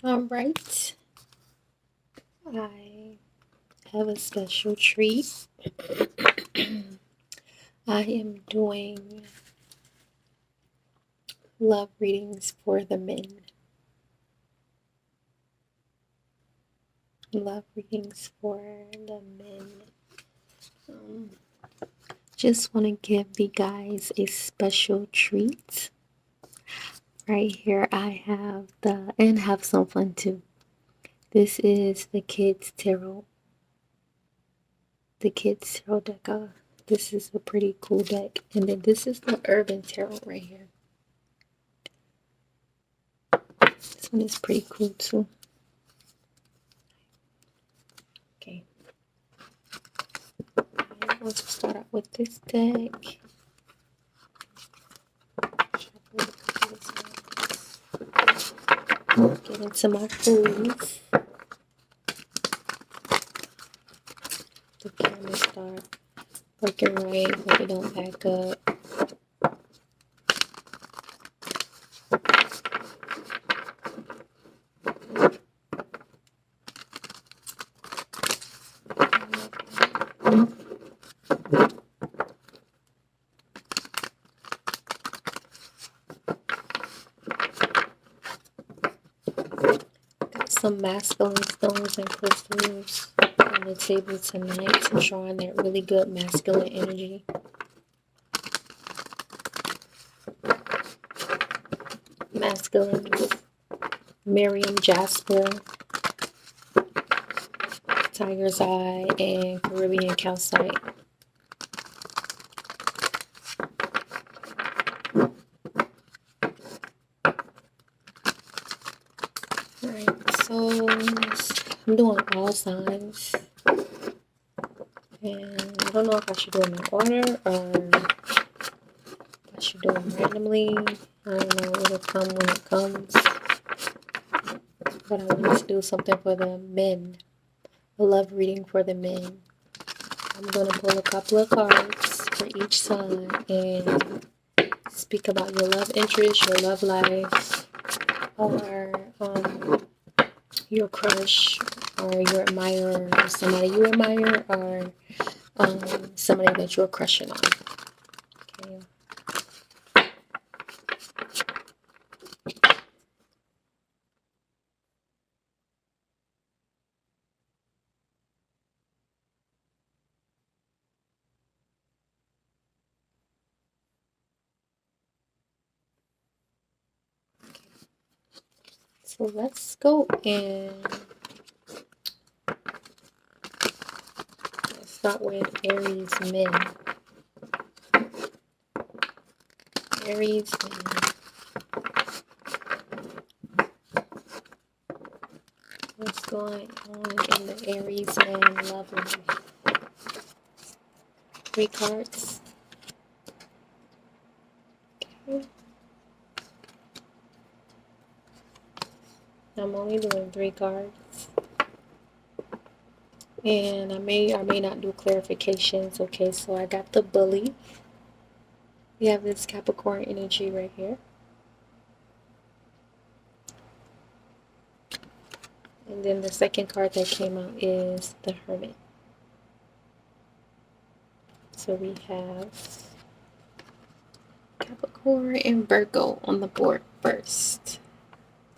All right, I have a special treat. I am doing love readings for the men. Love readings for the men. Um, just want to give you guys a special treat. Right here, I have and have some fun too. This is the Kids Tarot. The Kids Tarot deck. This is a pretty cool deck. And then this is the Urban Tarot right here. This one is pretty cool too. Okay. Let's start out with this deck. Get into my foods. The camera start working right, hope it don't back up. Got some masculine stones and crystals on the table tonight, showing that really good masculine energy. Masculine Miriam Jasper, Tiger's Eye, and Caribbean Calcite. Alright, so I'm doing all signs. And I don't know if I should do them in order or I should do them randomly. I don't know, it'll come when it comes. But I wanted to do something for the men. A love reading for the men. I'm going to pull a couple of cards for each sign and speak about your love interest, your love life, or your crush, or your admirer, or somebody you admire, or somebody that you're crushing on. Okay. So let's go and let's start with Aries men. Aries men. What's going on in the Aries man love life? 3 cards. Okay. I'm only doing 3 cards. And I may or may not do clarifications. Okay, so I got the Bully. We have this Capricorn energy right here. And then the second card that came out is the Hermit. So we have Capricorn and Virgo on the board first.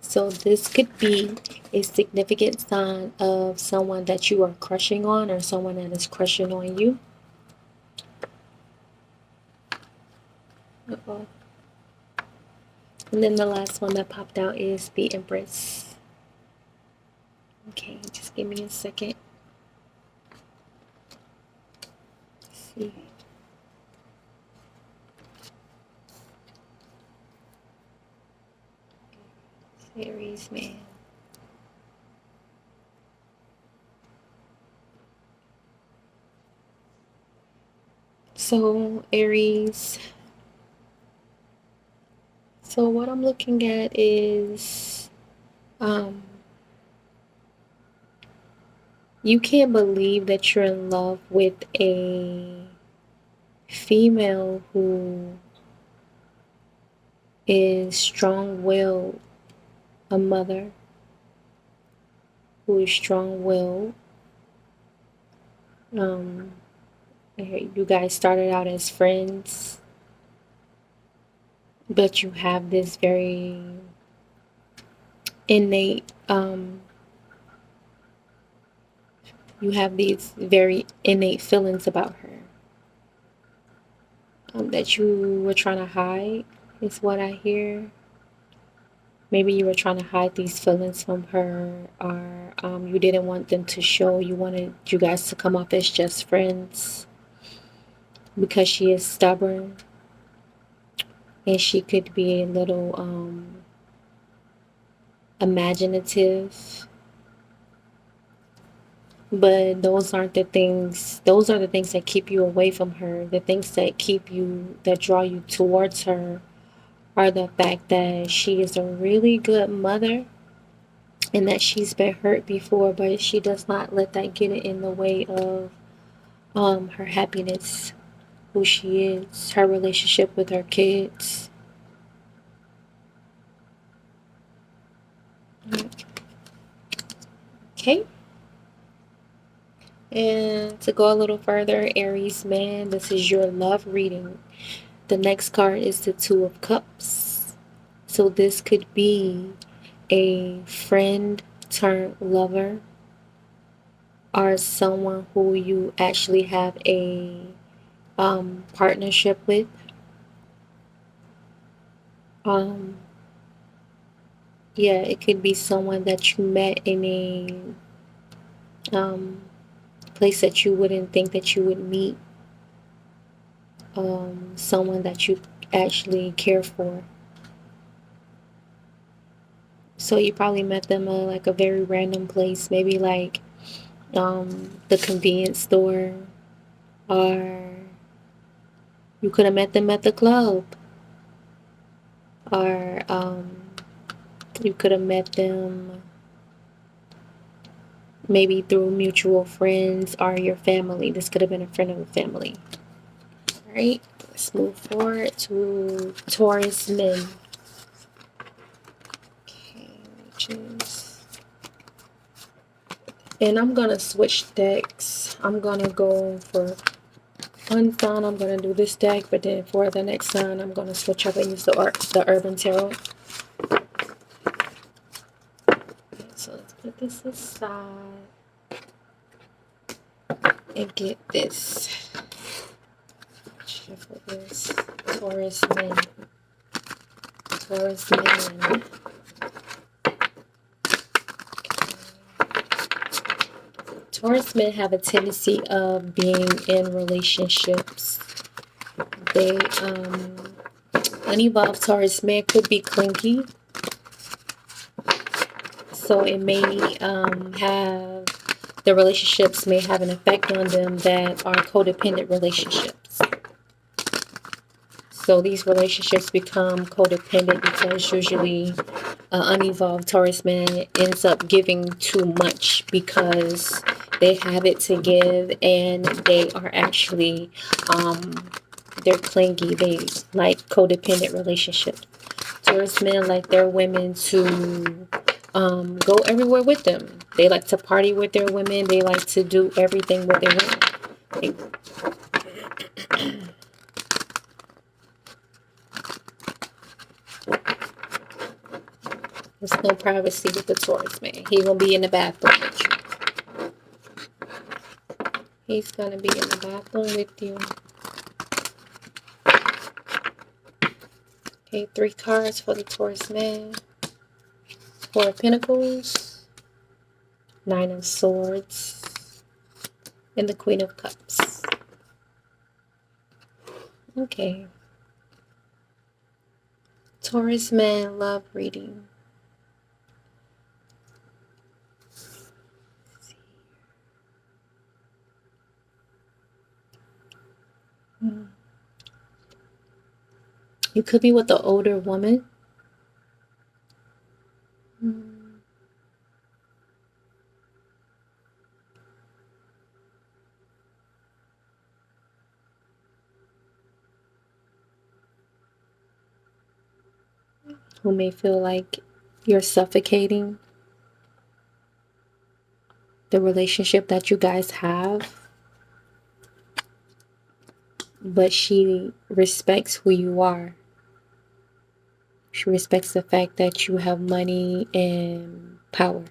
So this could be a significant sign of someone that you are crushing on or someone that is crushing on you. Uh-oh. And then the last one that popped out is the Empress. Okay, just give me a second. Let's see. Aries man. So Aries. So what I'm looking at is you can't believe that you're in love with a female who is strong-willed, a mother, who is strong-willed. Um, you guys started out as friends, but you have this very innate, you have these very innate feelings about her that you were trying to hide, is what I hear. Maybe you were trying to hide these feelings from her, or you didn't want them to show. You wanted you guys to come off as just friends because she is stubborn and she could be a little imaginative. But those are the things that keep you away from her. The things that draw you towards her are the fact that she is a really good mother and that she's been hurt before, but she does not let that get in the way of her happiness, who she is, her relationship with her kids. Okay. And to go a little further, Aries man, this is your love reading. The next card is the Two of Cups. So this could be a friend turned lover, or someone who you actually have a partnership with. Um, yeah, it could be someone that you met in a place that you wouldn't think that you would meet. Someone that you actually care for. So you probably met them at like a very random place, maybe like the convenience store, or you could have met them at the club, or you could have met them maybe through mutual friends or your family. This could have been a friend of a family. All right, let's move forward to Taurus men. Okay, choose. And I'm gonna switch decks. I'm gonna go for one sign. I'm gonna do this deck, but then for the next sign, I'm gonna switch up and use the Urban Tarot. Okay, so let's put this aside and get this. For this Taurus men. Taurus men. Taurus men have a tendency of being in relationships. They, unevolved Taurus men could be clingy. So it may have, the relationships may have an effect on them that are codependent relationships. So these relationships become codependent because usually unevolved Taurus man ends up giving too much because they have it to give, and they are actually they're clingy. They like codependent relationships. Taurus men like their women to go everywhere with them. They like to party with their women. They like to do everything with their women. There's no privacy with the Taurus man. He gonna be in the bathroom with you. He's gonna be in the bathroom with you. Okay, 3 cards for the Taurus man. 4 of Pentacles, 9 of Swords, and the Queen of Cups. Okay. Taurus man love reading. You could be with an older woman. Who may feel like you're suffocating. the relationship that you guys have, but she respects who you are. She respects the fact that you have money and power.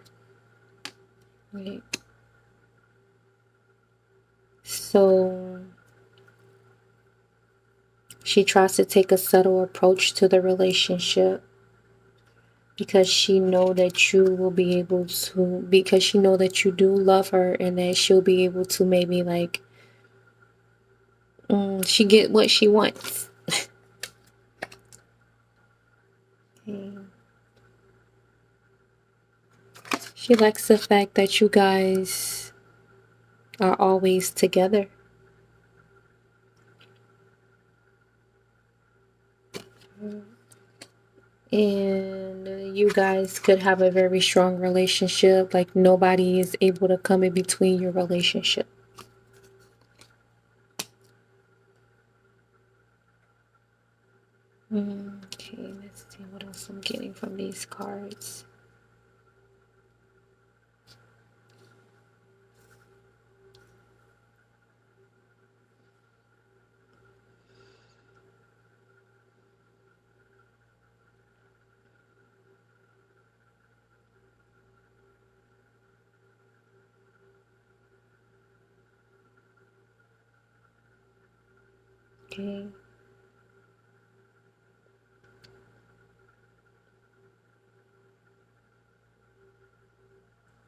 Right? So she tries to take a subtle approach to the relationship because she know that you will be able to, because she know that you do love her, and that she'll be able to maybe like she get what she wants. Okay. She likes the fact that you guys are always together. And you guys could have a very strong relationship. Like nobody is able to come in between your relationship. Okay, let's see what else I'm getting from these cards. Okay.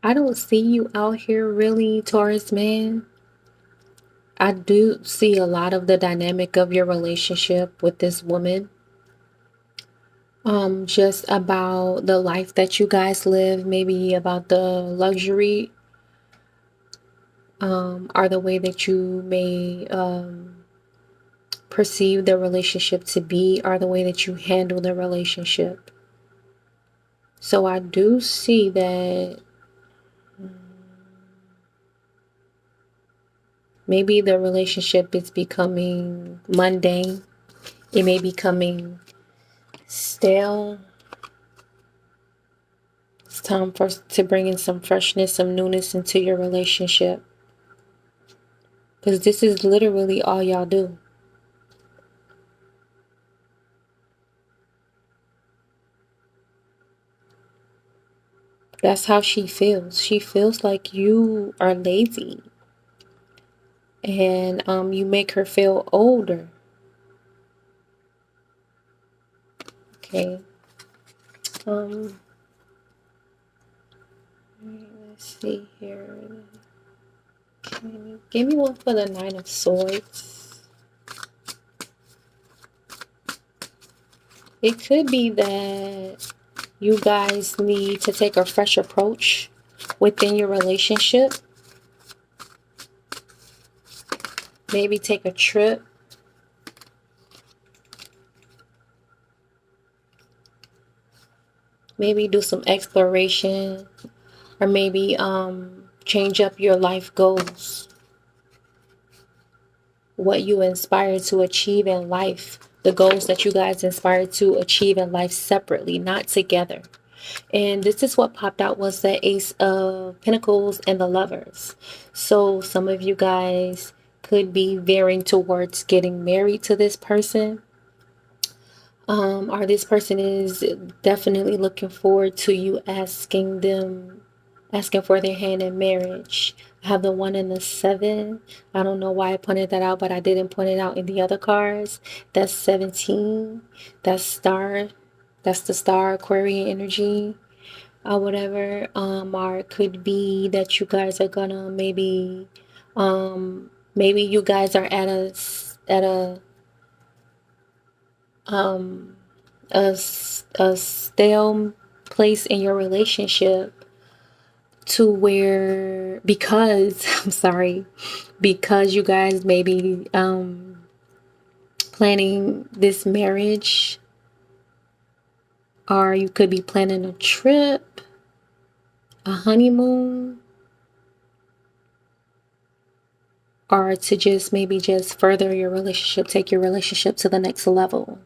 I don't see you out here really, Taurus man. I do see a lot of the dynamic of your relationship with this woman. Just about the life that you guys live, maybe about the luxury, or the way that you may perceive the relationship to be, or the way that you handle the relationship. So I do see that maybe the relationship is becoming mundane. It may be becoming stale. It's time to bring in some freshness, some newness into your relationship. Because this is literally all y'all do. That's how she feels. She feels like you are lazy. And you make her feel older. Okay. Let's see here. Okay. Give me one for the Nine of Swords. It could be that you guys need to take a fresh approach within your relationship. Maybe take a trip. Maybe do some exploration, or maybe change up your life goals. What you inspire to achieve in life. The goals that you guys inspire to achieve in life separately, not together. And this is what popped out, was the Ace of Pentacles and the Lovers. So some of you guys could be veering towards getting married to this person. Or this person is definitely looking forward to you asking for their hand in marriage. I have the 1 and the 7. I don't know why I pointed that out, but I didn't point it out in the other cards. That's 17. That's star. That's the star Aquarian energy. Or whatever. Or it could be that you guys are gonna maybe you guys are at a stale place in your relationship, to where, because I'm sorry, because you guys may be planning this marriage, or you could be planning a trip, a honeymoon, or to just maybe just further your relationship, take your relationship to the next level.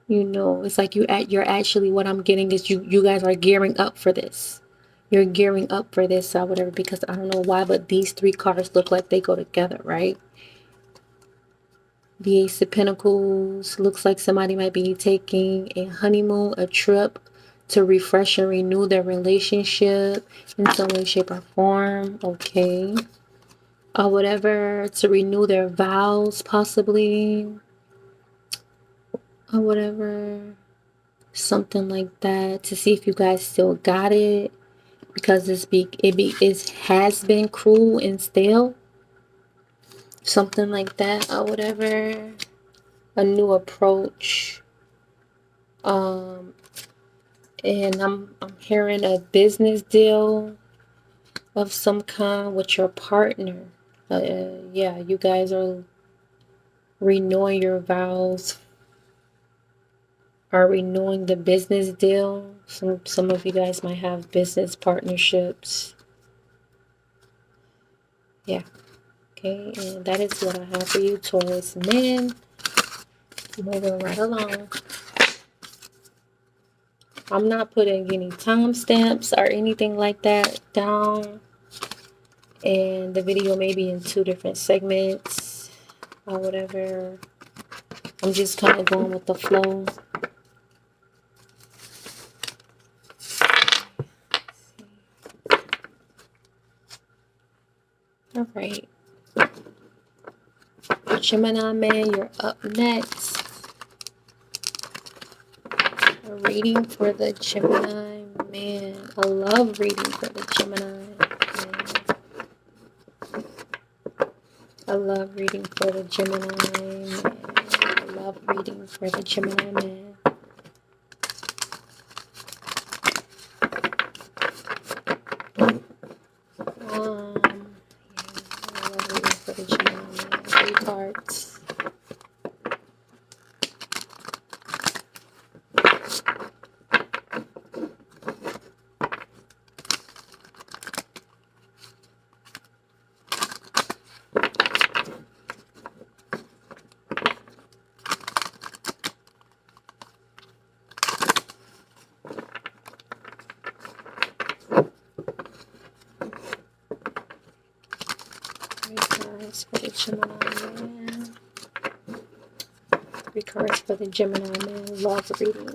You know, it's like you're actually, what I'm getting is you guys are gearing up for this. you're gearing up for this or whatever, because I don't know why, but these three cards look like they go together, right? The Ace of Pentacles looks like somebody might be taking a honeymoon, a trip to refresh and renew their relationship in some way, shape, or form. Okay. Or whatever, to renew their vows, possibly. Or whatever. Something like that, to see if you guys still got it, because it has been cruel and stale. Something like that, or whatever. A new approach. And I'm hearing a business deal of some kind with your partner. Yeah, you guys are renewing your vows, are renewing the business deal. Some of you guys might have business partnerships. Yeah. Okay, and that is what I have for you, Taurus men. Moving right along. I'm not putting any timestamps or anything like that down. And the video may be in 2 different segments or whatever. I'm just kind of going with the flow. All right. Gemini man, you're up next. A reading for the Gemini man. A love reading for the Gemini man. A love reading for the Gemini man. A love reading for the Gemini man. Yeah, a love reading for the Gemini man. 3 cards. For the Gemini man. 3 cards for the Gemini man. Love reading.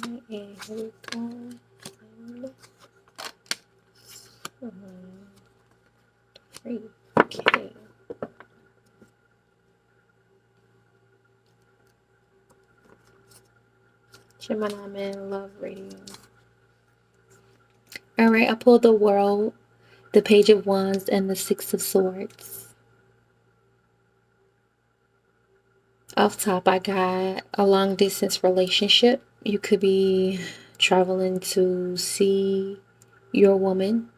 And here we go. And 3. Okay. Gemini man. Love reading. Alright, I pulled the World, the Page of Wands, and the 6 of Swords. Off top, I got a long distance relationship. You could be traveling to see your woman.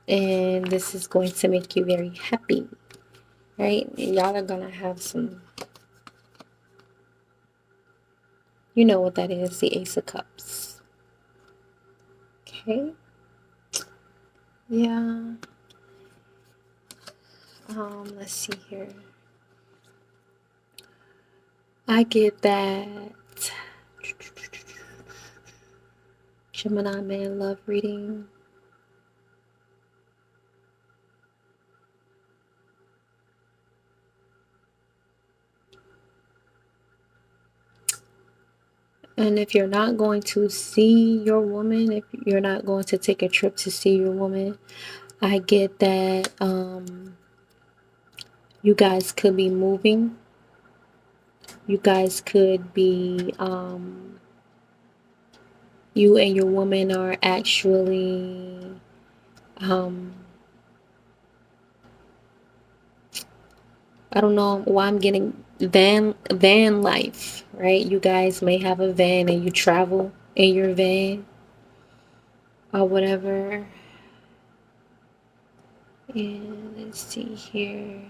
And this is going to make you very happy. Right? Y'all are going to have some... You know what that is, the Ace of Cups. Okay. Yeah. Let's see here. I get that Gemini man love reading. And if you're not going to see your woman, if you're not going to take a trip to see your woman, I get that you guys could be moving. You guys could be, you and your woman are actually, I don't know why I'm getting van life, right? You guys may have a van and you travel in your van or whatever. And let's see here.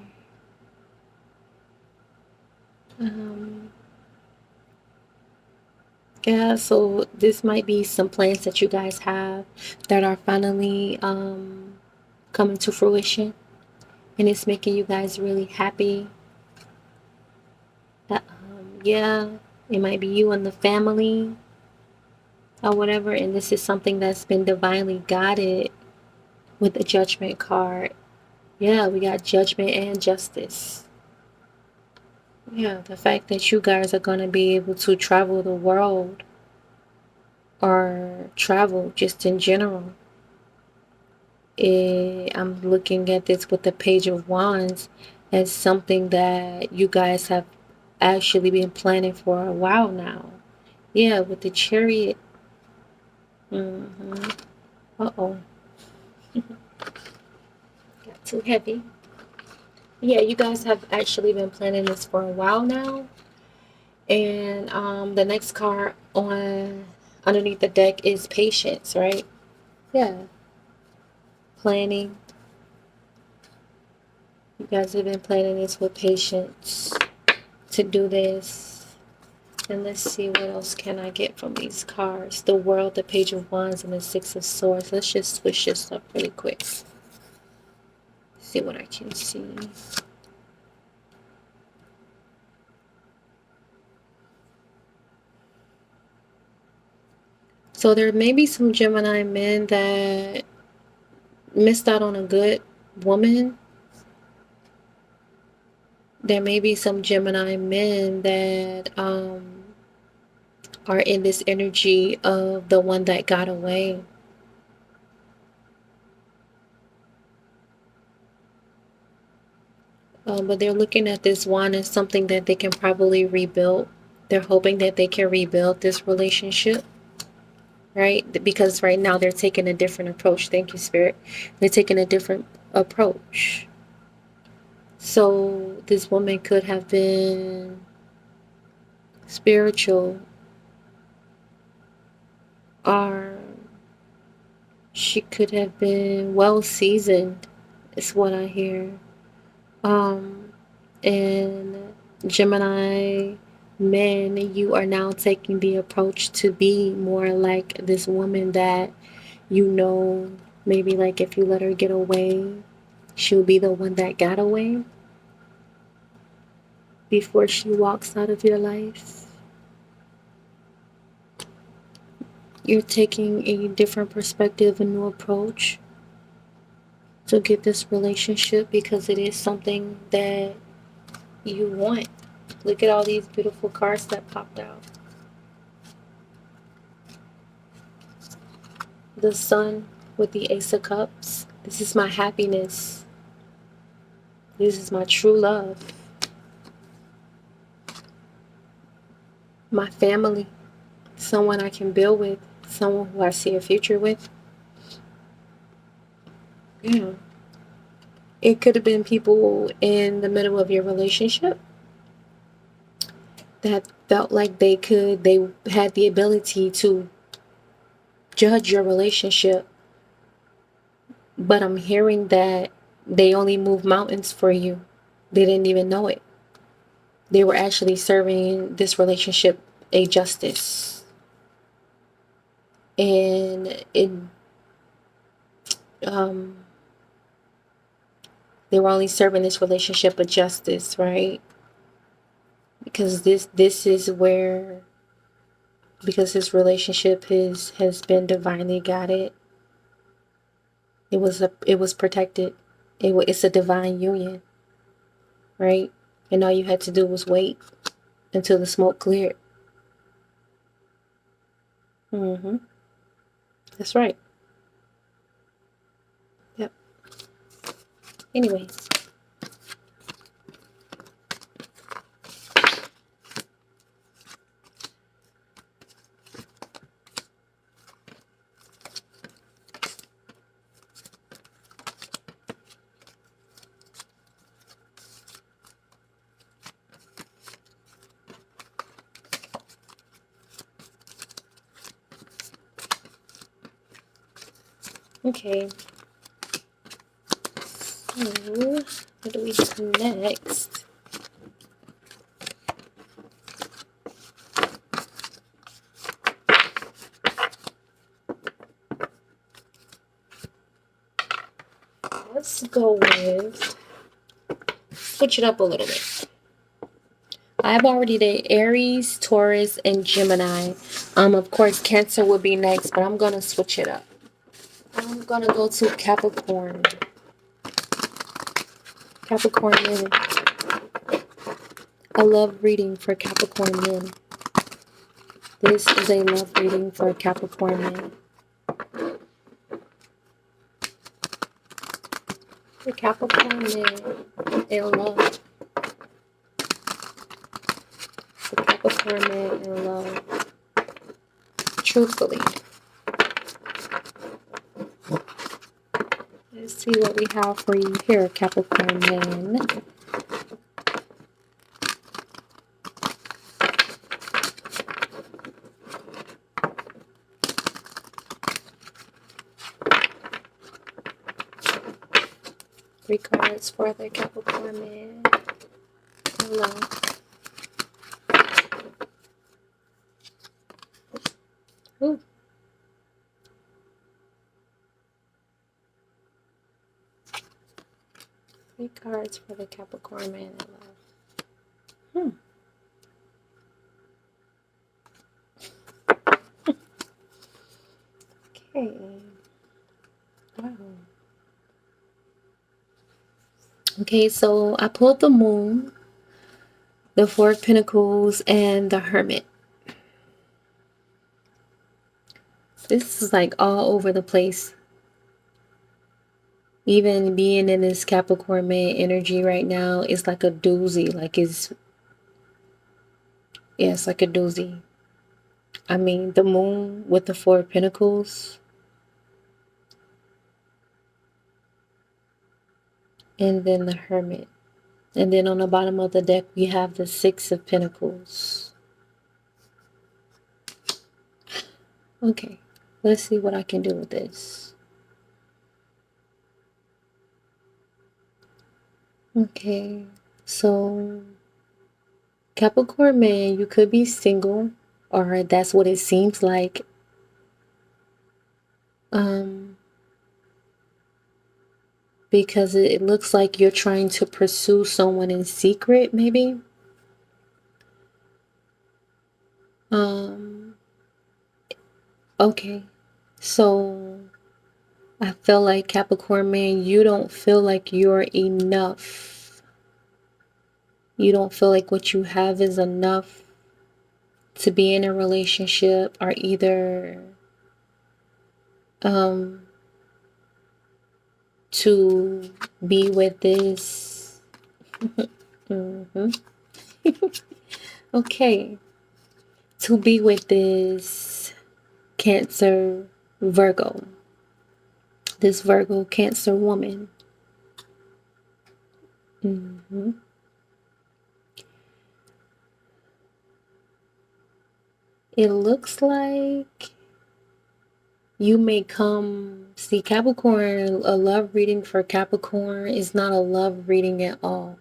Yeah, so this might be some plans that you guys have that are finally coming to fruition, and it's making you guys really happy. Yeah. It might be you and the family or whatever, and this is something that's been divinely guided with the Judgment card. Yeah, we got Judgment and Justice. Yeah, the fact that you guys are going to be able to travel the world or travel just in general. I'm looking at this with the Page of Wands as something that you guys have actually been planning for a while now. Yeah, with the Chariot. Uh-oh. Got too heavy. Yeah, you guys have actually been planning this for a while now. And the next card on underneath the deck is Patience, right? Yeah. Planning. You guys have been planning this with patience to do this. And let's see what else can I get from these cards. The World, the Page of Wands, and the Six of Swords. Let's just switch this up really quick. See what I can see. So there may be some Gemini men that missed out on a good woman. There may be some Gemini men that are in this energy of the one that got away. But they're looking at this wand as something that they can probably rebuild. They're hoping that they can rebuild this relationship, right? Because right now they're taking a different approach. Thank you, Spirit. They're taking a different approach. So this woman could have been spiritual, or she could have been well seasoned, is what I hear. And Gemini men, you are now taking the approach to be more like this woman that you know, maybe like if you let her get away, she'll be the one that got away before she walks out of your life. You're taking a different perspective, a new approach to get this relationship because it is something that you want. Look at all these beautiful cards that popped out. The Sun with the Ace of Cups. This is my happiness. This is my true love. My family. Someone I can build with. Someone who I see a future with. Yeah. It could have been people in the middle of your relationship that felt like they had the ability to judge your relationship. But I'm hearing that they only moved mountains for you. They didn't even know it. They were actually serving this relationship a justice. And they were only serving this relationship a justice, right? Because this is where, because this relationship has been divinely guided. It was protected. It's a divine union, right? And all you had to do was wait until the smoke cleared. That's right. Yep. Anyways. Okay. So, what do we do next? Let's go with, switch it up a little bit. I've already did Aries, Taurus, and Gemini. Of course, Cancer would be next, but I'm gonna switch it up. I'm gonna go to Capricorn. Capricorn men. A love reading for Capricorn men. This is a love reading for Capricorn men. The Capricorn men in love. The Capricorn men in love. Truthfully. Let's see what we have for you here, Capricorn men. 3 cards for the Capricorn man. Hello. Ooh. Three cards for the Capricorn man in love. Okay. Wow. Okay, so I pulled the Moon, the Four of Pentacles, and the Hermit. This is like all over the place. Even being in this Capricorn man energy right now is like a doozy. Like it's like a doozy. I mean, the Moon with the Four of Pentacles. And then the Hermit. And then on the bottom of the deck, we have the Six of Pentacles. Okay, let's see what I can do with this. Okay, so Capricorn man, you could be single, or that's what it seems like. Because it looks like you're trying to pursue someone in secret, maybe. Okay, so I feel like Capricorn man, you don't feel like you're enough. You don't feel like what you have is enough to be in a relationship, or either to be with this. Okay, to be with this Cancer Virgo, this Virgo Cancer woman. It looks like you may come, see, Capricorn, a love reading for Capricorn is not a love reading at all.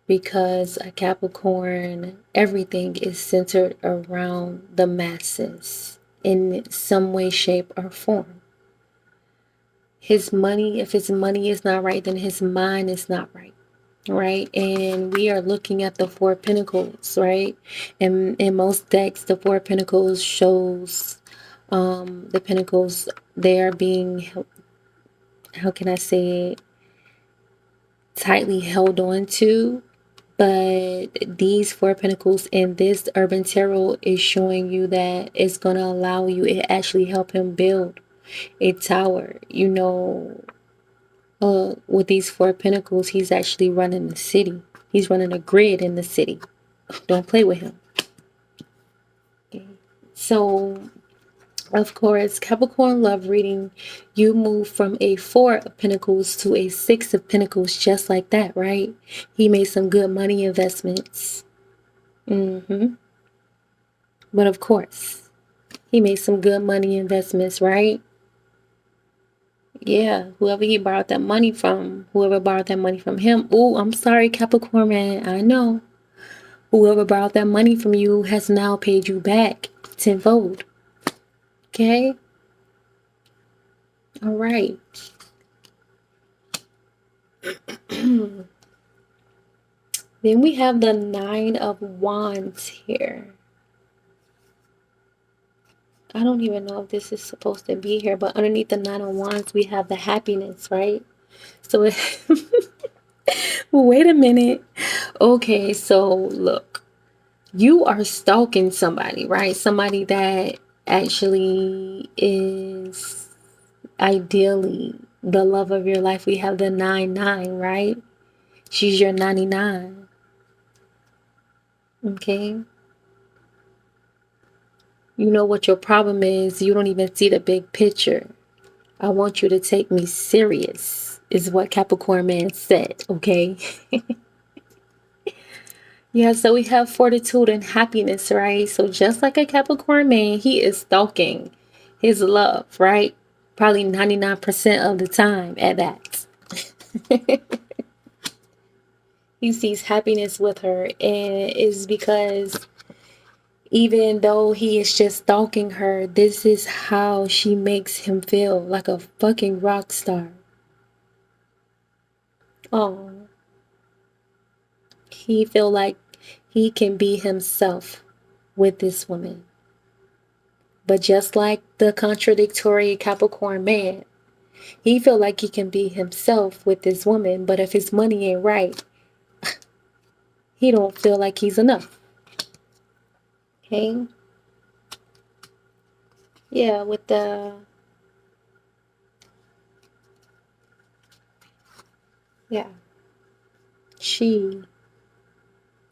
Because a Capricorn, everything is centered around the masses in some way, shape, or form. His money, if his money is not right, then his mind is not right. Right? And we are looking at the Four of Pentacles, right? And in most decks, the Four of Pentacles shows the Pentacles, they are being, how can I say it, tightly held on to. But these Four of Pentacles in this Urban Tarot is showing you that it's going to allow you, it actually help him build a tower. You know, with these Four of Pentacles, he's actually running the city. He's running a grid in the city. Don't play with him. Okay. So, of course, Capricorn love reading, you move from a Four of Pentacles to a Six of Pentacles just like that, right? He made some good money investments. But of course, he made some good money investments, right? Yeah, whoever he borrowed that money from, whoever borrowed that money from him. Oh, I'm sorry, Capricorn man, I know. Whoever borrowed that money from you has now paid you back tenfold. Okay? All right. Then we have the Nine of Wands here. I don't even know if this is supposed to be here, but underneath the Nine of Wands, we have the happiness, right? So, wait a minute. Okay, so look, you are stalking somebody, right? Somebody that actually is ideally the love of your life. We have the 9-9, right? She's your 99. Okay. You know what your problem is? You don't even see the big picture. I want you to take me serious, is what Capricorn man said, okay? Yeah, so we have fortitude and happiness, right? So just like a Capricorn man, he is stalking his love, right? Probably 99% of the time at that. He sees happiness with her, and it's because even though he is just stalking her, this is how she makes him feel, like a fucking rock star. Oh, he feel like he can be himself with this woman. But just like the contradictory Capricorn man, he feel like he can be himself with this woman, but if his money ain't right, he don't feel like he's enough. Okay? Yeah, with the yeah. She,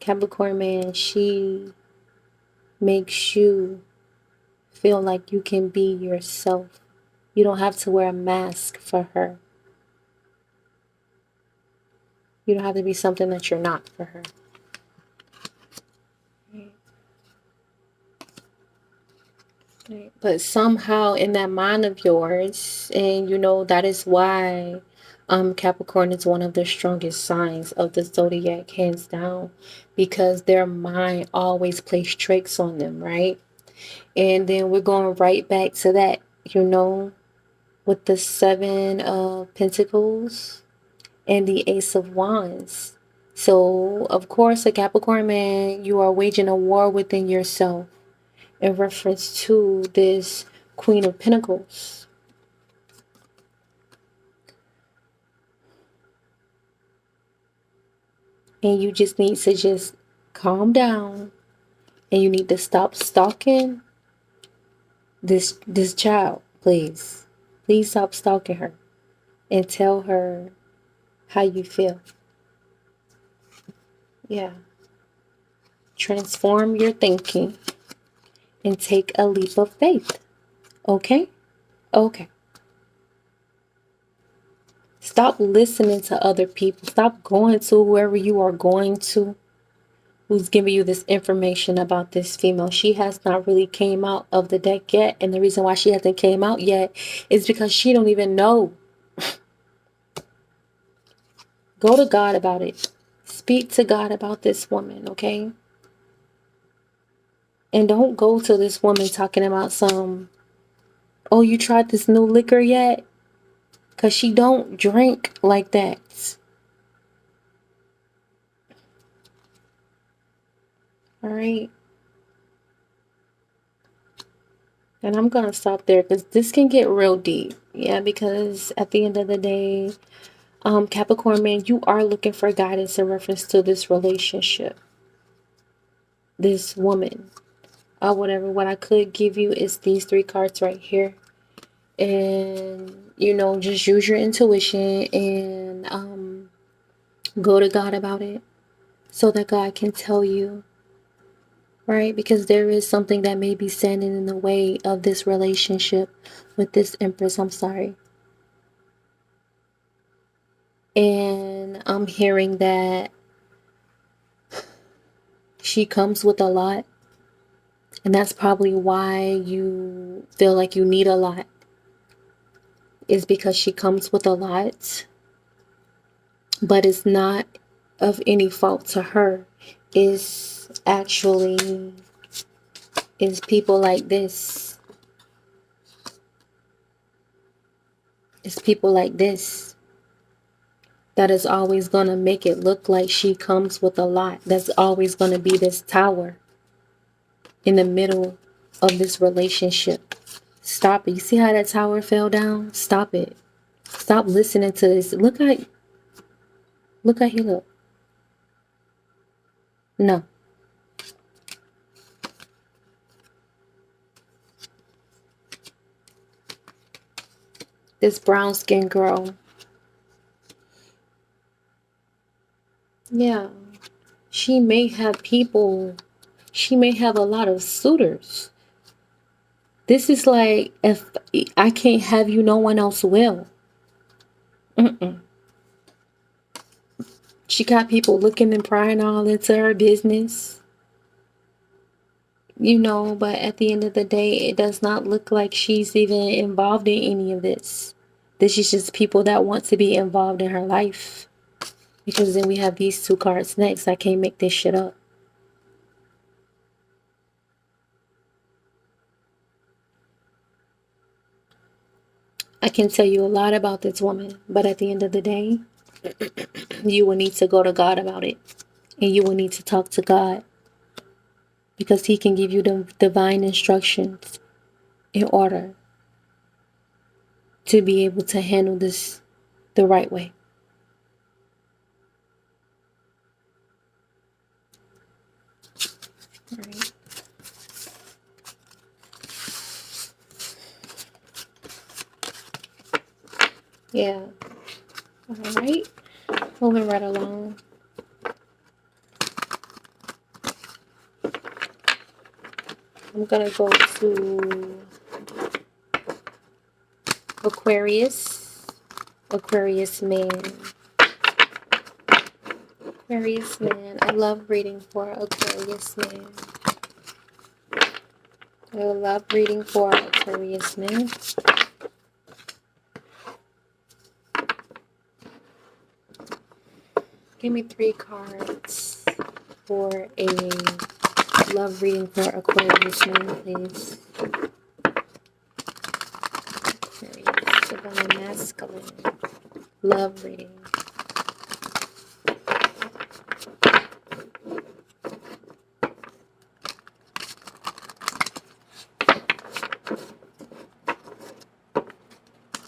Capricorn man, she makes you feel like you can be yourself. You don't have to wear a mask for her. You don't have to be something that you're not for her. Right. But somehow in that mind of yours, and you know that is why Capricorn is one of the strongest signs of the zodiac, hands down, because their mind always plays tricks on them, right? And then we're going right back to that, you know, with the Seven of Pentacles and the Ace of Wands. So, of course, a Capricorn man, you are waging a war within yourself in reference to this Queen of Pentacles. And you just need to just calm down, and you need to stop stalking this child, please. Please stop stalking her and tell her how you feel. Yeah. Transform your thinking and take a leap of faith. Okay? Okay. Stop listening to other people. Stop going to whoever you are going to who's giving you this information about this female. She has not really came out of the deck yet. And the reason why she hasn't came out yet is because she don't even know. Go to God about it. Speak to God about this woman, okay? And don't go to this woman talking about some, oh, you tried this new liquor yet? Because she don't drink like that. All right. And I'm going to stop there because this can get real deep. Yeah, because at the end of the day, Capricorn man, you are looking for guidance in reference to this relationship. This woman. Whatever. What I could give you is these three cards right here. And, you know, just use your intuition and go to God about it so that God can tell you, right? Because there is something that may be standing in the way of this relationship with this Empress. I'm sorry. And I'm hearing that she comes with a lot. And that's probably why you feel like you need a lot. Is because she comes with a lot. But it's not of any fault to her. It's actually is people like this. It's people like this that is always going to make it look like she comes with a lot. That's always going to be this tower in the middle of this relationship. Stop it. You see how that tower fell down? Stop it. Stop listening to this. Look how he look. No. This brown skinned girl. Yeah. She may have people. She may have a lot of suitors. This is like, if I can't have you, no one else will. She got people looking and prying all into her business. You know, but at the end of the day, it does not look like she's even involved in any of this. This is just people that want to be involved in her life. Because then we have these two cards next. I can't make this shit up. I can tell you a lot about this woman, but at the end of the day, you will need to go to God about it. And you will need to talk to God. Because He can give you the divine instructions in order to be able to handle this the right way. All right. Yeah. All right. Moving right along. I'm going to go to Aquarius. Aquarius man. Aquarius man. I love reading for Aquarius man. I love reading for Aquarius man. Give me 3 cards for a love reading for Aquarius man, please. Aquarius, divine masculine. Love reading.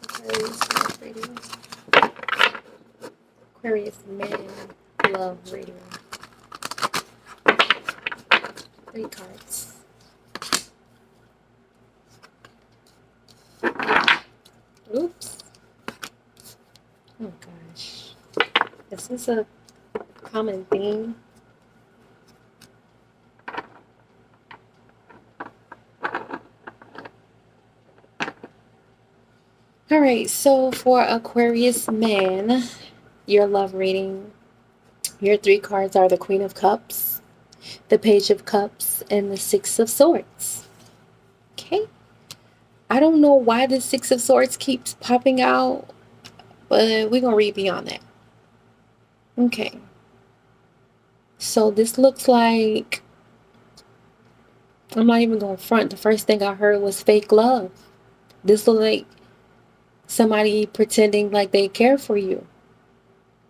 Aquarius love reading. Aquarius man love reading. 3 cards. Oops. Oh gosh. This is a common theme. Alright, so for Aquarius man, your love reading, your 3 cards are the Queen of Cups, the Page of Cups, and the 6 of Swords. Okay. I don't know why the 6 of Swords keeps popping out, but we're going to read beyond that. Okay. So this looks like, I'm not even going to front. The first thing I heard was fake love. This looks like somebody pretending like they care for you.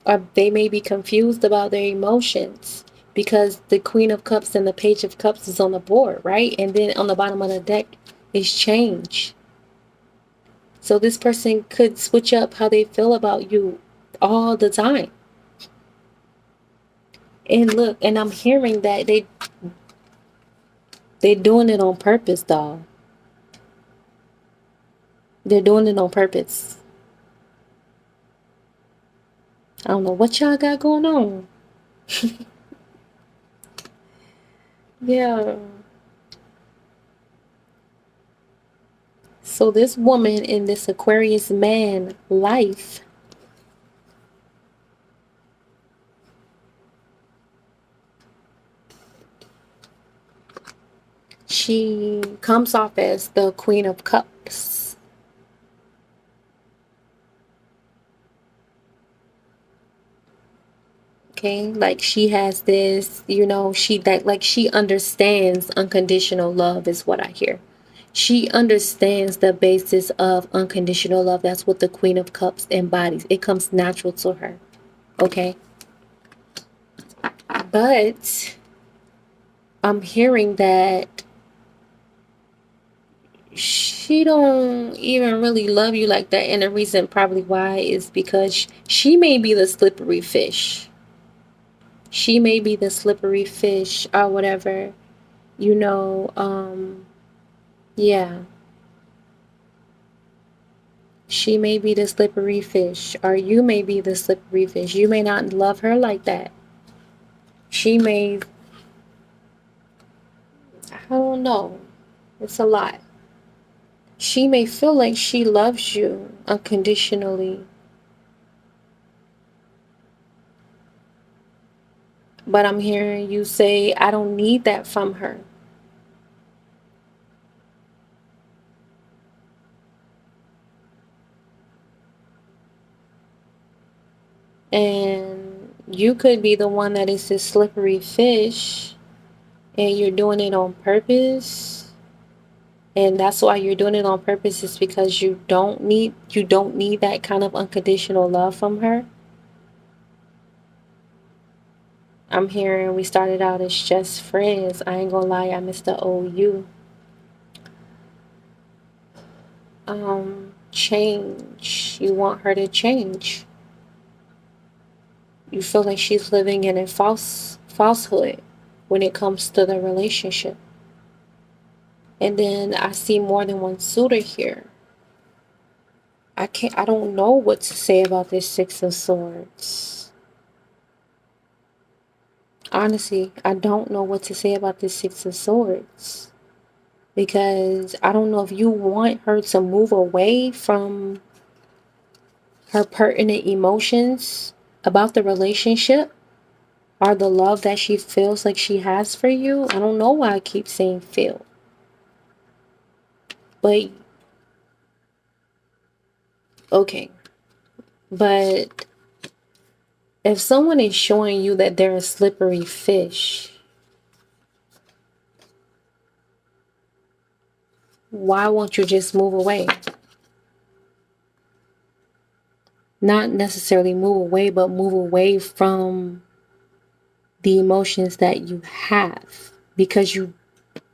Or they may be confused about their emotions. Because the Queen of Cups and the Page of Cups is on the board, right? And then on the bottom of the deck is change. So this person could switch up how they feel about you all the time. And look, and I'm hearing that they're doing it on purpose, though. They're doing it on purpose. I don't know what y'all got going on. Yeah. So this woman in this Aquarius man life, she comes off as the Queen of Cups. Okay, like she has this, you know, she understands unconditional love is what I hear. She understands the basis of unconditional love. That's what the Queen of Cups embodies. It comes natural to her. Okay. But I'm hearing that she don't even really love you like that, and the reason probably why is because she may be the slippery fish. She may be the slippery fish or whatever, you know. Yeah, she may be the slippery fish, or you may be the slippery fish. You may not love her like that. She may, I don't know, it's a lot. She may feel like she loves you unconditionally, but I'm hearing you say, I don't need that from her. And you could be the one that is this slippery fish, and you're doing it on purpose. And that's why you're doing it on purpose, is because you don't need that kind of unconditional love from her. I'm hearing we started out as just friends. I ain't gonna lie, I miss the old you. Change. You want her to change. You feel like she's living in a falsehood when it comes to the relationship. And then I see more than one suitor here. I don't know what to say about this Six of Swords. Honestly, I don't know what to say about this Six of Swords. Because I don't know if you want her to move away from her pertinent emotions about the relationship or the love that she feels like she has for you. I don't know why I keep saying feel. But, okay. But if someone is showing you that they're a slippery fish, why won't you just move away? Not necessarily move away, but move away from the emotions that you have. Because you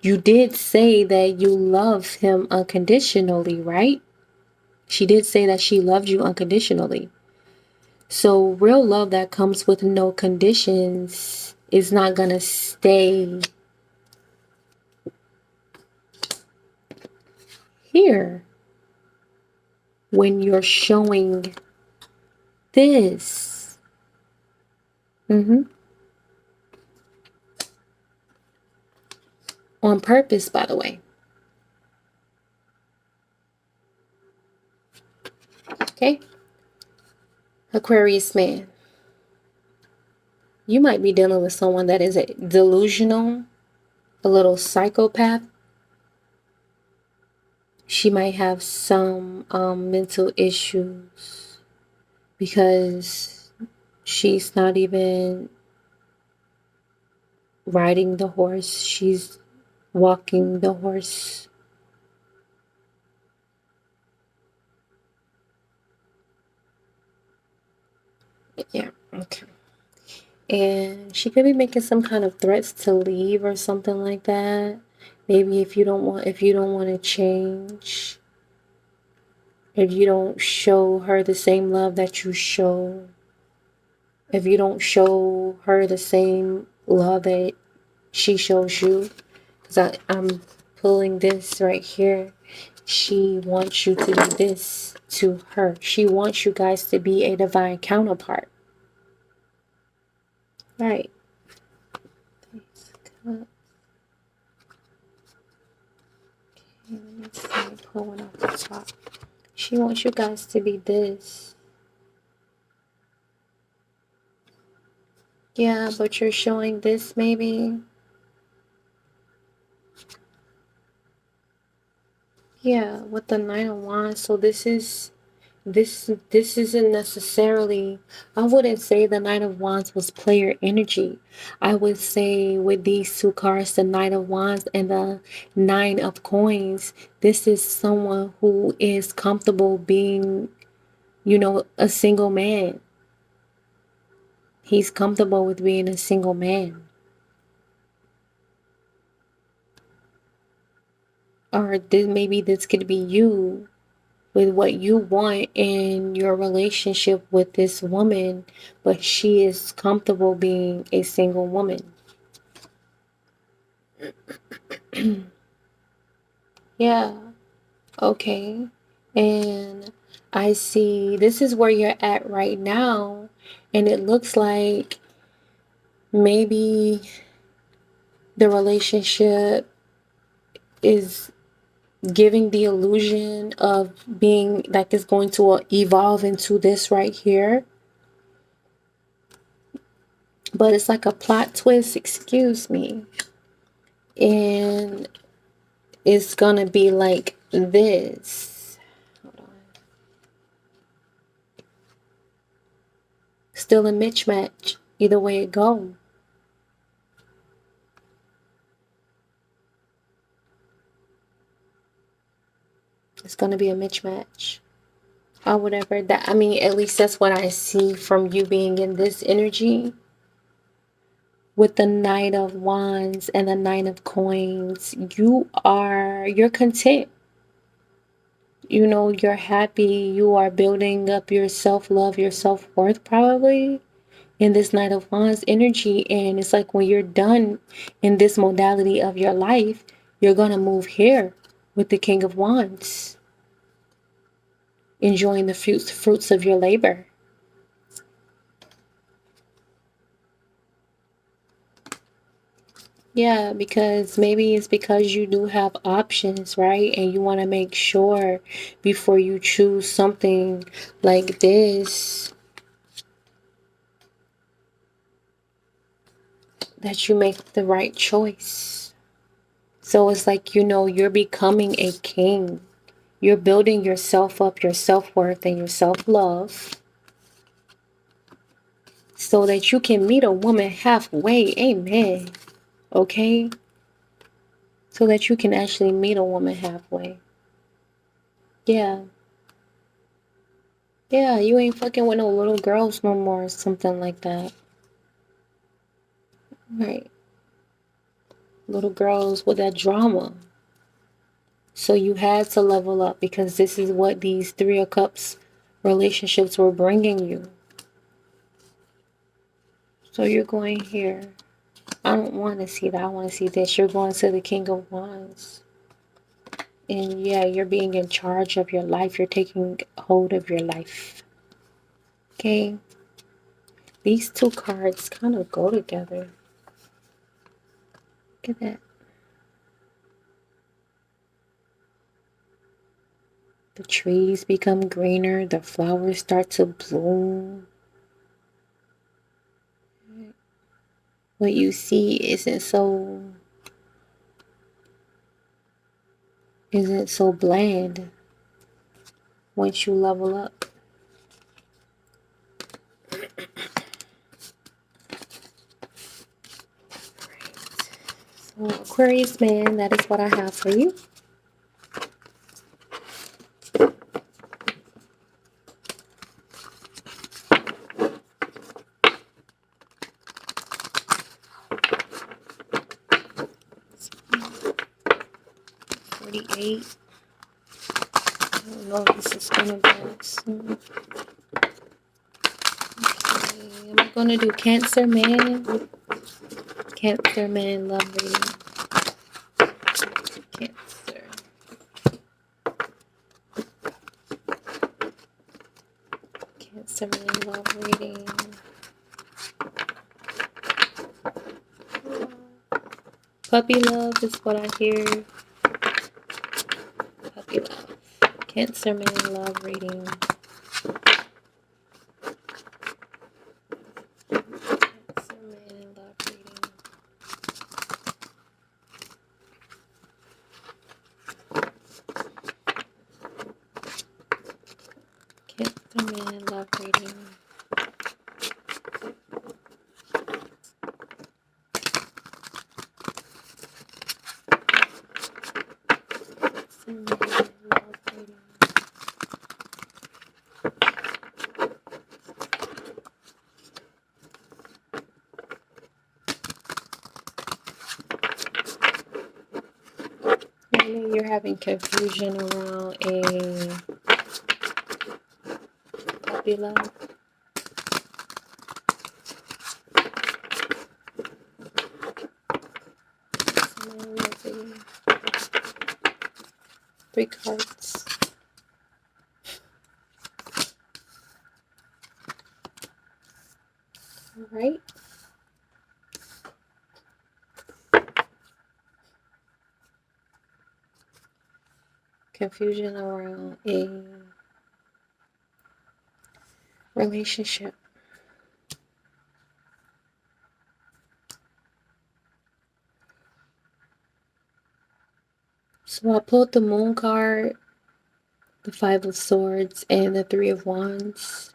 did say that you love him unconditionally, right? She did say that she loved you unconditionally. So real love that comes with no conditions is not gonna stay here when you're showing this. On purpose, by the way. Okay? Aquarius man. You might be dealing with someone that is a delusional, a little psychopath. She might have some mental issues because she's not even riding the horse, she's walking the horse. Yeah, okay. And she could be making some kind of threats to leave or something like that. Maybe if you don't want to change, if you don't show her the same love that you show, if you don't show her the same love that she shows you, because I'm pulling this right here. She wants you to do this to her. She wants you guys to be a divine counterpart. Right. Okay, let me see. Pull one off the top. She wants you guys to be this. Yeah, but you're showing this maybe. Yeah, with the Nine of Wands. So this isn't necessarily, I wouldn't say the Knight of Wands was player energy. I would say with these two cards, the Knight of Wands and the Nine of Coins, this is someone who is comfortable being, a single man. He's comfortable with being a single man. Or maybe this could be you with what you want in your relationship with this woman, but she is comfortable being a single woman. Yeah, okay. And I see this is where you're at right now, and it looks like maybe the relationship is giving the illusion of being like it's going to evolve into this right here. But it's like a plot twist, excuse me. And it's gonna be like this. Hold on. Still a mismatch, either way it go. It's gonna be a mismatch. Or whatever that, I mean, at least that's what I see from you being in this energy. With the Knight of Wands and the Nine of Coins, you're content. You know, you're happy. You are building up your self-love, your self-worth probably in this Knight of Wands energy. And it's like when you're done in this modality of your life, you're going to move here with the King of Wands, enjoying the fruits of your labor. Yeah, because maybe it's because you do have options, right? And you want to make sure before you choose something like this that you make the right choice. So it's like, you know, you're becoming a king. You're building yourself up, your self-worth and your self-love so that you can meet a woman halfway. Amen. Okay? So that you can actually meet a woman halfway. Yeah. Yeah, you ain't fucking with no little girls no more or something like that. Right. Little girls with that drama. So you had to level up because this is what these Three of Cups relationships were bringing you. So you're going here. I don't want to see that. I want to see this. You're going to the King of Wands. And yeah, you're being in charge of your life. You're taking hold of your life. Okay. These two cards kind of go together. Look at that. The trees become greener. The flowers start to bloom. What you see isn't so bland once you level up. So Aquarius man, that is what I have for you. I don't know if this is gonna go soon. Okay, I'm gonna do Cancer man. Cancer man love reading. Cancer. Cancer man love reading. Puppy love is what I hear. Puppy love. Cancer man love reading. Cancer man love reading. Cancer man love reading. Maybe you're having confusion around a puppy love. Three cards. All right. Confusion around a relationship. So I pulled the Moon card, the Five of Swords, and the Three of Wands.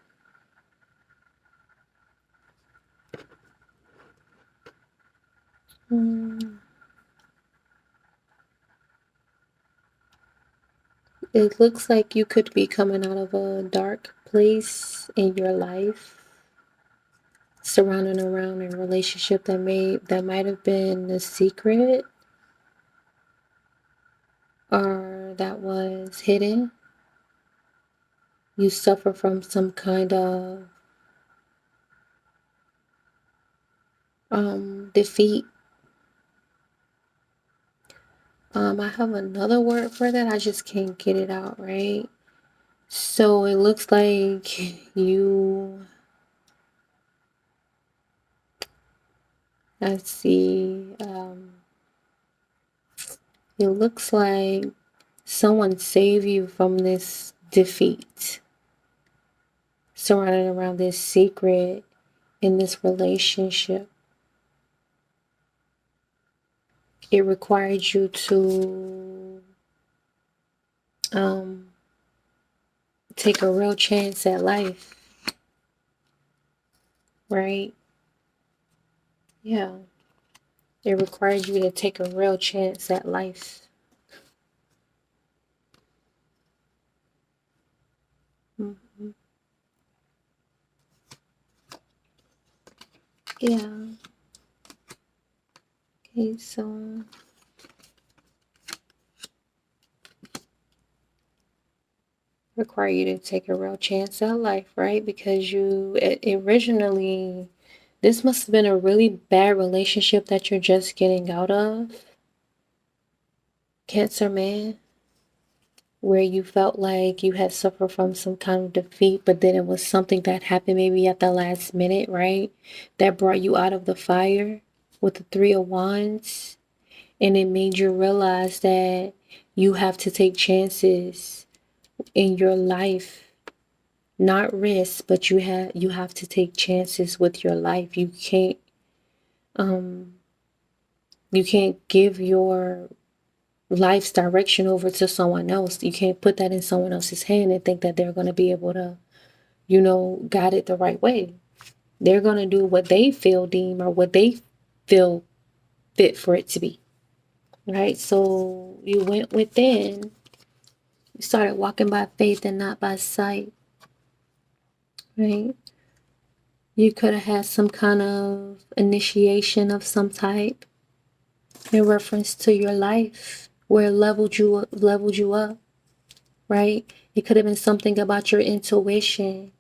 It looks like you could be coming out of a dark place in your life, surrounding around a relationship that might have been a secret or that was hidden. You suffer from some kind of defeat. I have another word for that. I just can't get it out right. So it looks like you, let's see, it looks like someone saved you from this defeat, surrounded around this secret in this relationship. It required you to take a real chance at life, right? Yeah. It required you to take a real chance at life. Mm-hmm. Yeah. Okay, so require you to take a real chance at life, right? Because you originally, this must have been a really bad relationship that you're just getting out of, Cancer man, where you felt like you had suffered from some kind of defeat, but then it was something that happened maybe at the last minute, right? That brought you out of the fire with the Three of Wands, and it made you realize that you have to take chances in your life. Not risk, but you have to take chances with your life. You can't give your life's direction over to someone else. You can't put that in someone else's hand and think that they're going to be able to, guide it the right way. They're going to do what they feel deem or what they feel fit for it to be. Right? So you went within. You started walking by faith and not by sight. Right? You could have had some kind of initiation of some type in reference to your life where it leveled you up, right? It could have been something about your intuition.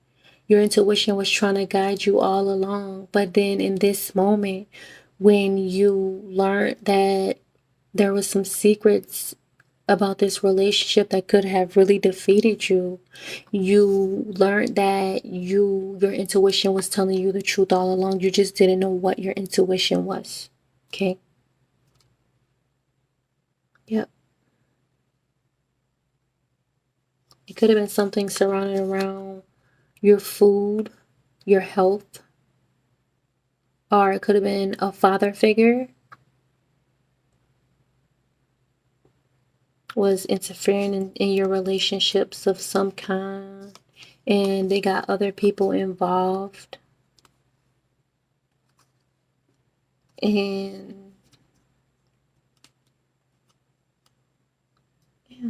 Your intuition was trying to guide you all along. But then in this moment, when you learned that there was some secrets about this relationship that could have really defeated you, you learned that your intuition was telling you the truth all along. You just didn't know what your intuition was. Okay? Yep. It could have been something surrounding around your food, your health, or it could have been a father figure was interfering in your relationships of some kind, and they got other people involved. And yeah,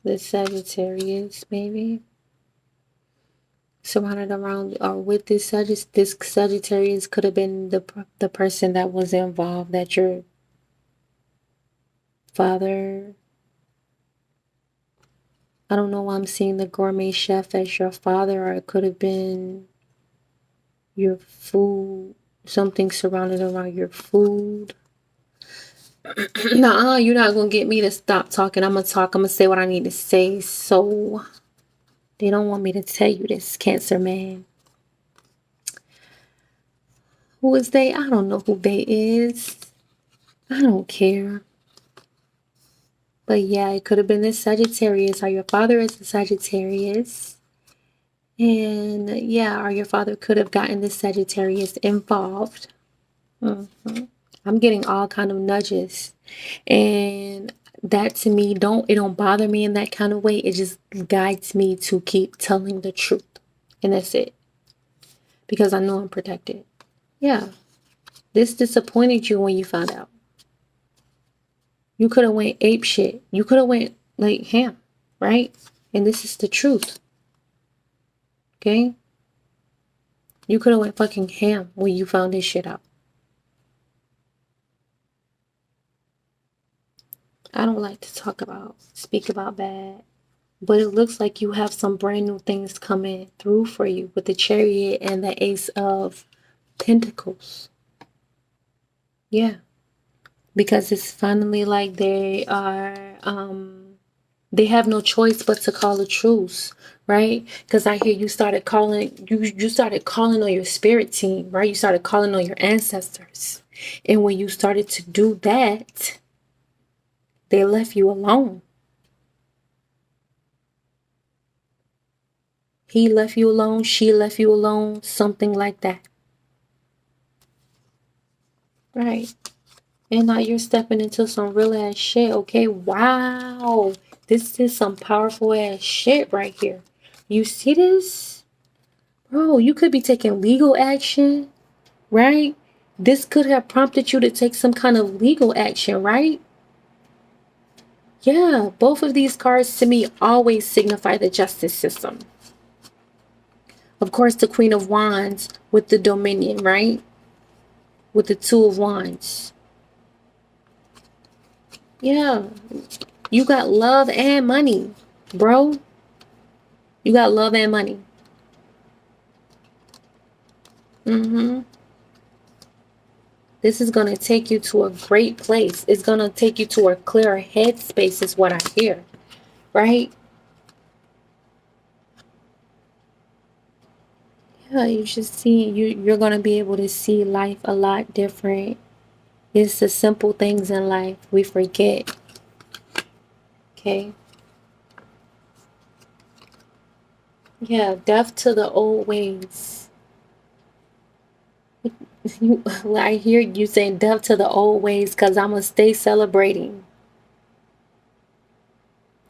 the Sagittarius maybe surrounded around or with this Sagittarius could have been the person that was involved, that your father I don't know why I'm seeing the gourmet chef as your father, or it could have been your food, something surrounded around your food. Nah, you're not gonna get me to stop talking. I'm gonna talk. I'm gonna say what I need to say. So they don't want me to tell you this, Cancer man. Who is they? I don't know who they is. I don't care. But yeah, it could have been this Sagittarius, or your father is a Sagittarius. And yeah, or your father could have gotten this Sagittarius involved. I'm getting all kind of nudges. And that to me, it don't bother me in that kind of way. It just guides me to keep telling the truth. And that's it. Because I know I'm protected. Yeah. This disappointed you when you found out. You could have went ape shit. You could have went like ham, right? And this is the truth. Okay? You could have went fucking ham when you found this shit out. I don't like to speak about bad. But it looks like you have some brand new things coming through for you with the Chariot and the Ace of Pentacles. Yeah. Because it's finally like they have no choice but to call a truce, right? Because I hear you started calling on your spirit team, right? You started calling on your ancestors. And when you started to do that, they left you alone. He left you alone, she left you alone, something like that. Right. And now you're stepping into some real ass shit, okay? Wow. This is some powerful ass shit right here. You see this? Bro, you could be taking legal action, right? This could have prompted you to take some kind of legal action, right? Yeah, both of these cards to me always signify the justice system. Of course, the Queen of Wands with the Dominion, right? With the Two of Wands. Yeah. You got love and money, bro. You got love and money. This is going to take you to a great place. It's going to take you to a clearer headspace is what I hear, right? Yeah, you should see, you're going to be able to see life a lot different. It's the simple things in life we forget. Okay? Yeah, death to the old ways. I hear you saying death to the old ways because I'm going to stay celebrating.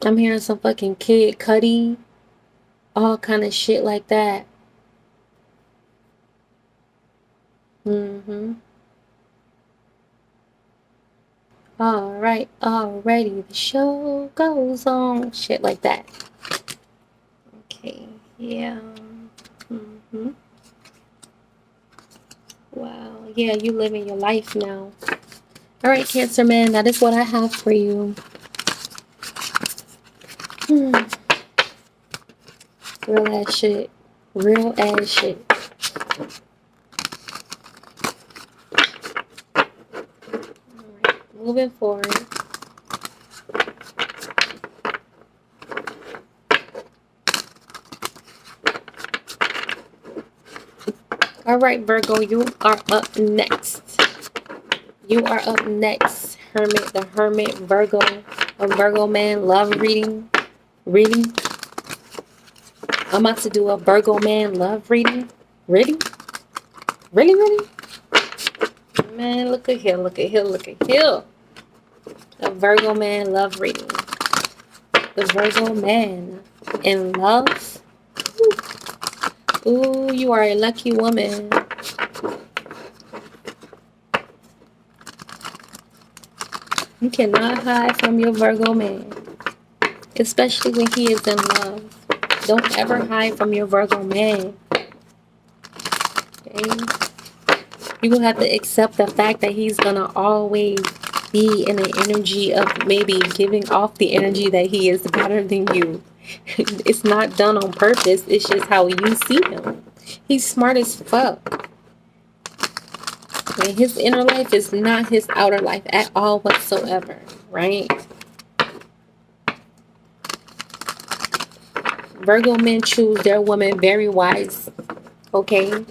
I'm hearing some fucking Kid Cudi, all kind of shit like that. All right, alrighty, the show goes on. Shit like that. Okay, yeah. Wow, yeah, you living your life now. All right, Cancer man, that is what I have for you. Real ass shit. Real ass shit. Alright, moving forward. Alright, Virgo, you are up next. You are up next. Hermit, the Hermit, Virgo, a Virgo man, love reading. Really? I'm about to do a Virgo man love reading. Really? Really? Man, look at here, look at here, look at here. A Virgo man love reading. The Virgo man in love. Ooh, you are a lucky woman. You cannot hide from your Virgo man, especially when he is in love. Don't ever hide from your Virgo man. Okay? You're going to have to accept the fact that he's going to always be in the energy of maybe giving off the energy that he is better than you. It's not done on purpose. It's just how you see him. He's smart as fuck. And his inner life is not his outer life at all whatsoever, right? Virgo men choose their woman very wise, okay?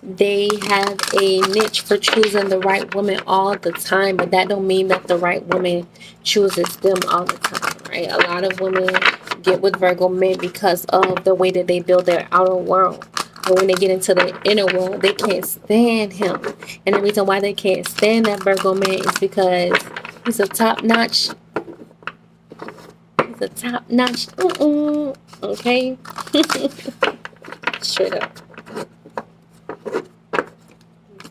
They have a niche for choosing the right woman all the time, but that don't mean that the right woman chooses them all the time, right? A lot of women get with Virgo men because of the way that they build their outer world. But when they get into the inner world, they can't stand him. And the reason why they can't stand that Virgo man is because he's a top-notch. He's a top-notch. Okay? Straight up.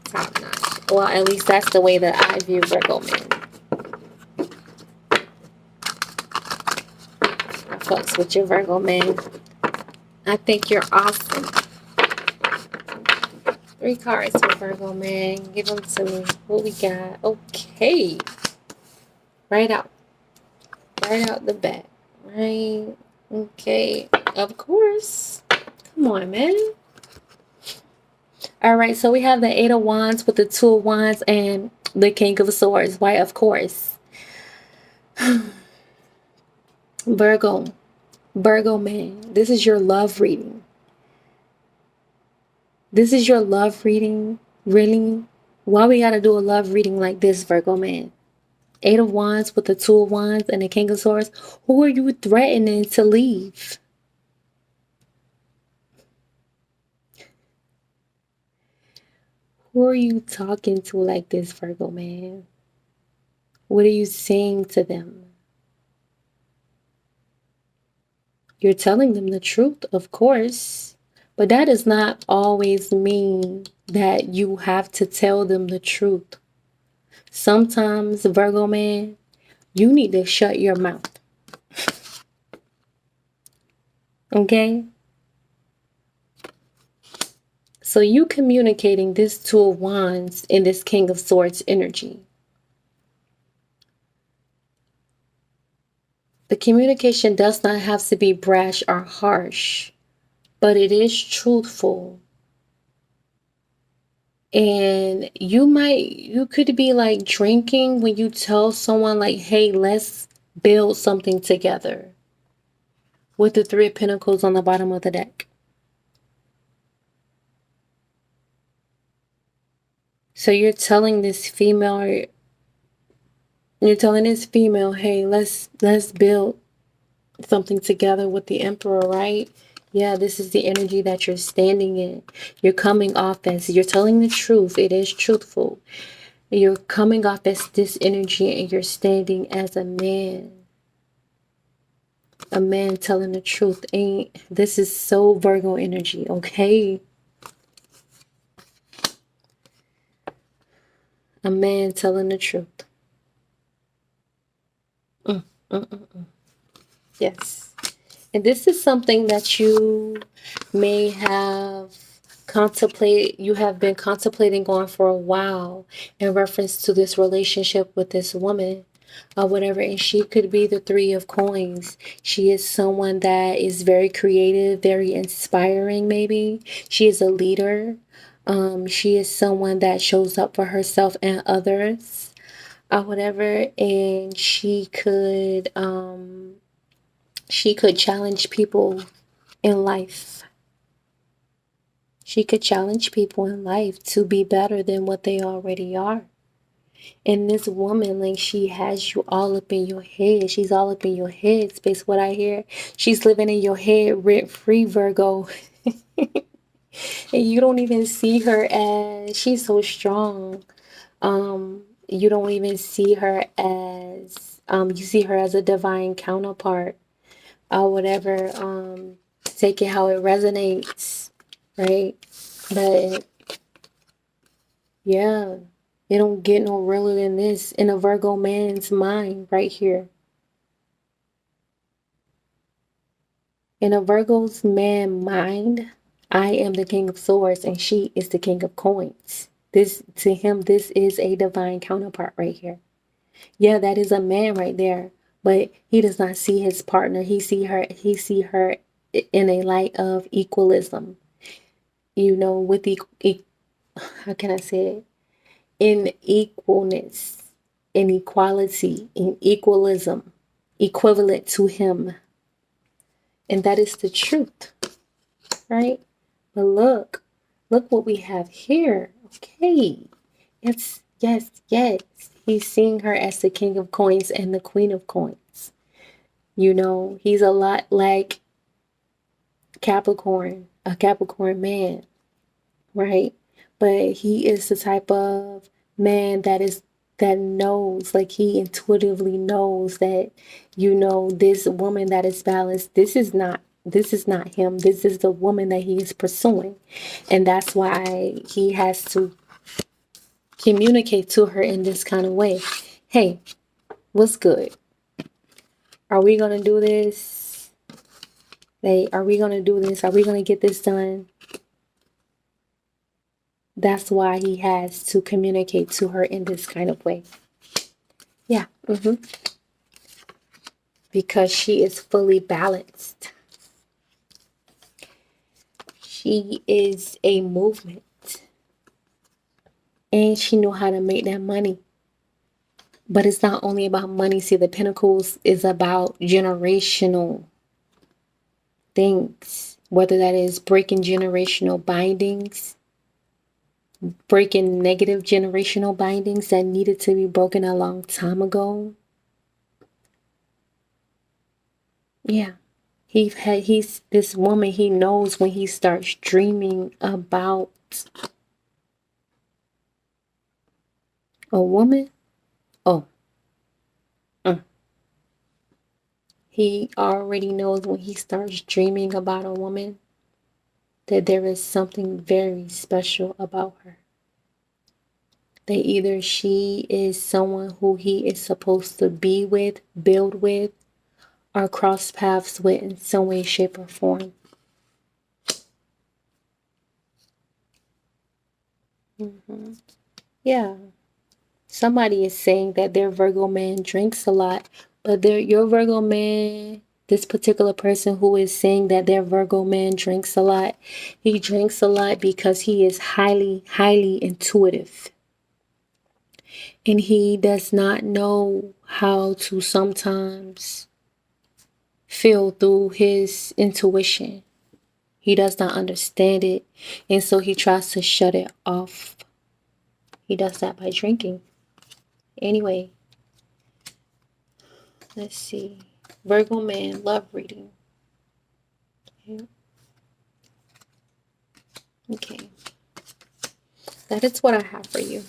Top notch. Well, at least that's the way that I view Virgo men. I fucks with your Virgo man. I think you're awesome. 3 cards for Virgo man. Give them to me. What we got? Okay. Right out. Right out the bat. Right. Okay. Of course. Come on, man. Alright, so we have the 8 of Wands with the 2 of Wands and the King of Swords. Why, of course. Virgo man, this is your love reading. This is your love reading. Really? Why we gotta do a love reading like this, Virgo man? 8 of Wands with the 2 of Wands and the King of Swords. Who are you threatening to leave? Who are you talking to like this, Virgo man? What are you saying to them? You're telling them the truth, of course, but that does not always mean that you have to tell them the truth. Sometimes, Virgo man, you need to shut your mouth. Okay? So you communicating this 2 of Wands in this King of Swords energy. The communication does not have to be brash or harsh, but it is truthful. And you could be like drinking when you tell someone like, hey, let's build something together. With the 3 of Pentacles on the bottom of the deck. So you're telling this female, hey, let's build something together with the Emperor, right? Yeah, this is the energy that you're standing in. You're coming off as, you're telling the truth. It is truthful. You're coming off as this energy and you're standing as a man. A man telling the truth. This is so Virgo energy, okay? A man telling the truth. Yes. And this is something that you may have you have been contemplating on for a while in reference to this relationship with this woman or whatever. And she could be the 3 of Coins. She is someone that is very creative, very inspiring maybe. She is a leader. She is someone that shows up for herself and others or whatever. And she could challenge people in life. She could challenge people in life to be better than what they already are. And this woman, like, she has you all up in your head. She's all up in your head space. What I hear, she's living in your head rent-free, Virgo. And you don't even see her as, she's so strong. You don't even see her as, you see her as a divine counterpart. Or whatever, take it how it resonates, right? But yeah, it don't get no realer than this in a Virgo man's mind right here. In a Virgo's man mind, I am the King of Swords and she is the King of Coins. This, to him, this is a divine counterpart right here. Yeah, that is a man right there. but he does not see his partner. He see her in a light of equalism. You know, with how can I say it? In equalness, in equality, in equalism, equivalent to him. And that is the truth, right? But look what we have here. Okay. Yes. He's seeing her as the king of coins and the queen of coins. You know, he's a lot like Capricorn, a Capricorn man, right? But he is the type of man that knows, like he intuitively knows that, you know, this woman that is balanced, this is not him. This is the woman that he is pursuing. And that's why he has to communicate to her in this kind of way. Hey, what's good? Are we going to do this? Hey, are we going to do this? Are we going to get this done? That's why he has to communicate to her in this kind of way. Yeah. Because she is fully balanced. She is a movement. And she knew how to make that money. But it's not only about money. See, the Pentacles is about generational things. Whether that is breaking generational bindings, breaking negative generational bindings that needed to be broken a long time ago. Yeah. He's this woman, he knows when he starts dreaming about a woman. Oh. He already knows when he starts dreaming about a woman that there is something very special about her. That either she is someone who he is supposed to be with, build with, or cross paths with in some way, shape, or form. Yeah. Somebody is saying that their Virgo man drinks a lot, but your Virgo man, this particular person who is saying that their Virgo man drinks a lot, he drinks a lot because he is highly, highly intuitive. And he does not know how to sometimes feel through his intuition. He does not understand it. And so he tries to shut it off. He does that by drinking. Anyway, let's see. Virgo man, love reading. Okay. That is what I have for you.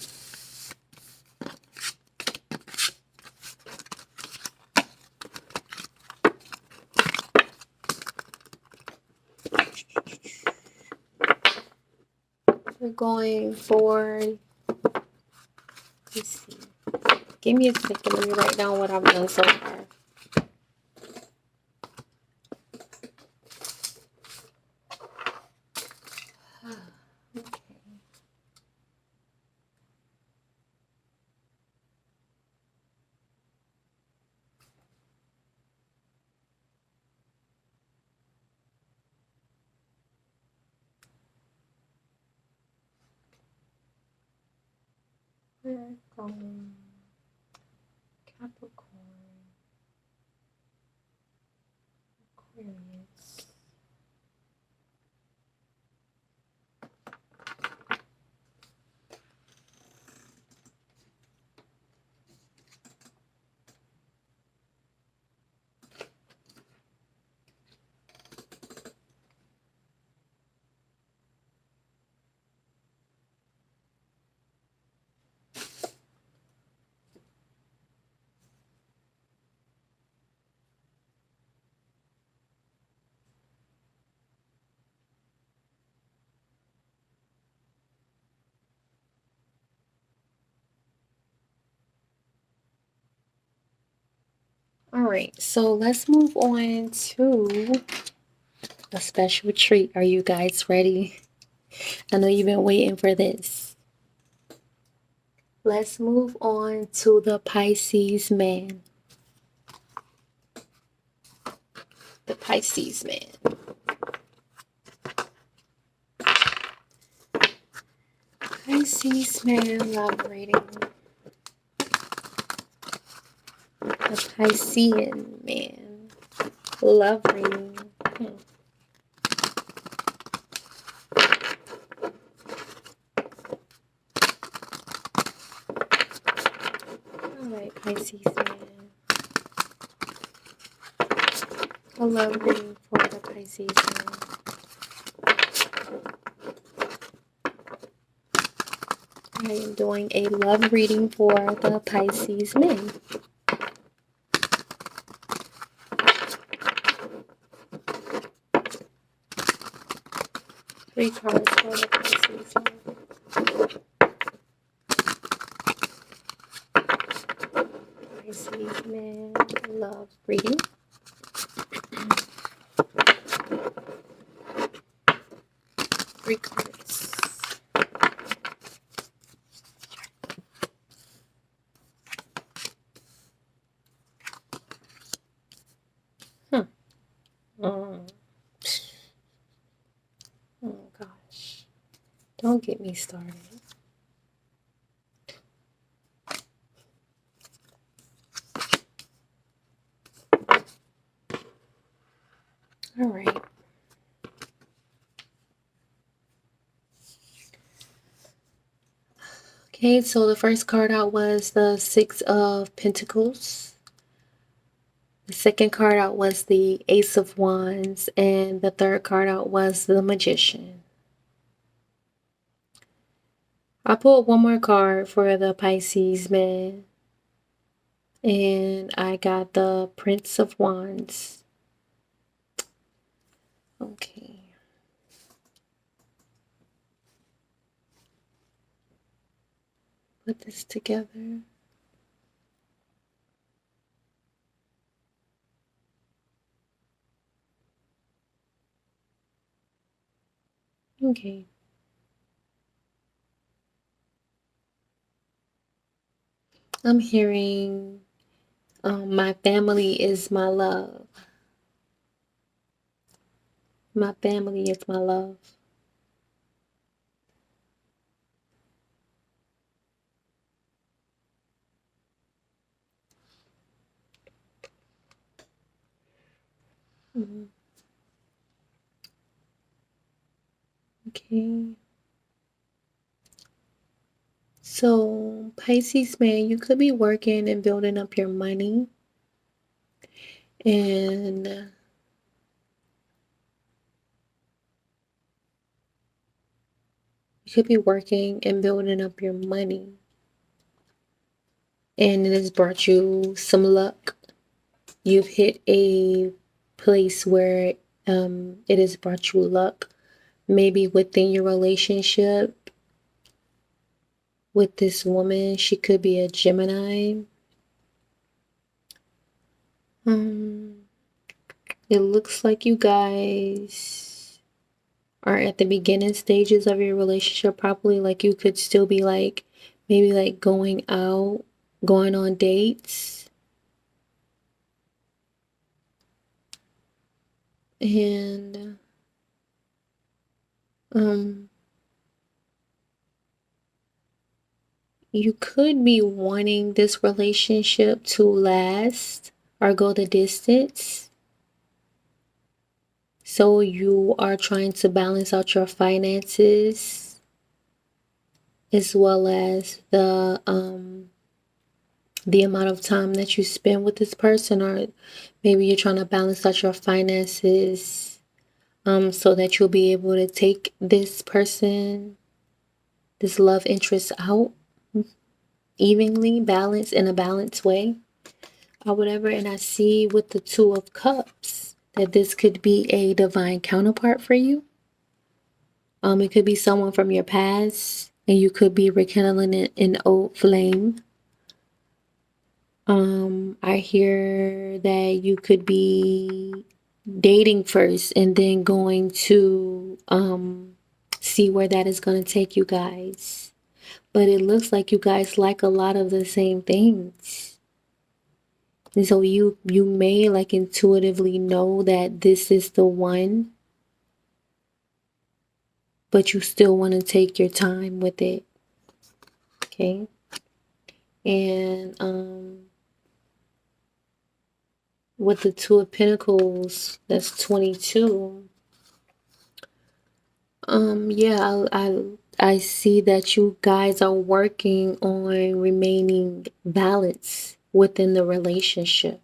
We're going for, let's see. Give me a second. Let me write down what I've done so far. Capricorn, Aquarius. All right, so let's move on to a special treat. Are you guys ready? I know you've been waiting for this. Let's move on to the Pisces man. the Pisces man. Pisces man love reading. The Piscean man love reading. Alright, Pisces man. A love reading for the Pisces man. I am doing a love reading for the Pisces men. Three cards for the Pisces men. Pisces man love reading. Three cards. Oh gosh. Don't get me started. All right. Okay, so the first card out was the Six of Pentacles. The second card out was the Ace of Wands. And the third card out was the Magician. I pulled one more card for the Pisces man. And I got the Prince of Wands. Okay. Put this together. Okay. I'm hearing my family is my love. My family is my love. Okay. So, Pisces man, you could be working and building up your money. And you could be working and building up your money. And it has brought you some luck. You've hit a place where it has brought you luck. Maybe within your relationship with this woman. She could be a Gemini. It looks like you guys are at the beginning stages of your relationship, probably. Like you could still be like, maybe like going out, going on dates. And you could be wanting this relationship to last or go the distance. So you are trying to balance out your finances as well as the amount of time that you spend with this person, or maybe you're trying to balance out your finances so that you'll be able to take this person, this love interest out evenly, balanced in a balanced way or whatever. And I see with the Two of Cups that this could be a divine counterpart for you. It could be someone from your past, and you could be rekindling an old flame. I hear that you could be dating first and then going to see where that is going to take you guys. But it looks like you guys like a lot of the same things. And so you may like intuitively know that this is the one, but you still want to take your time with it. Okay. And with the Two of Pentacles, that's 22. Yeah, I see that you guys are working on remaining balanced within the relationship.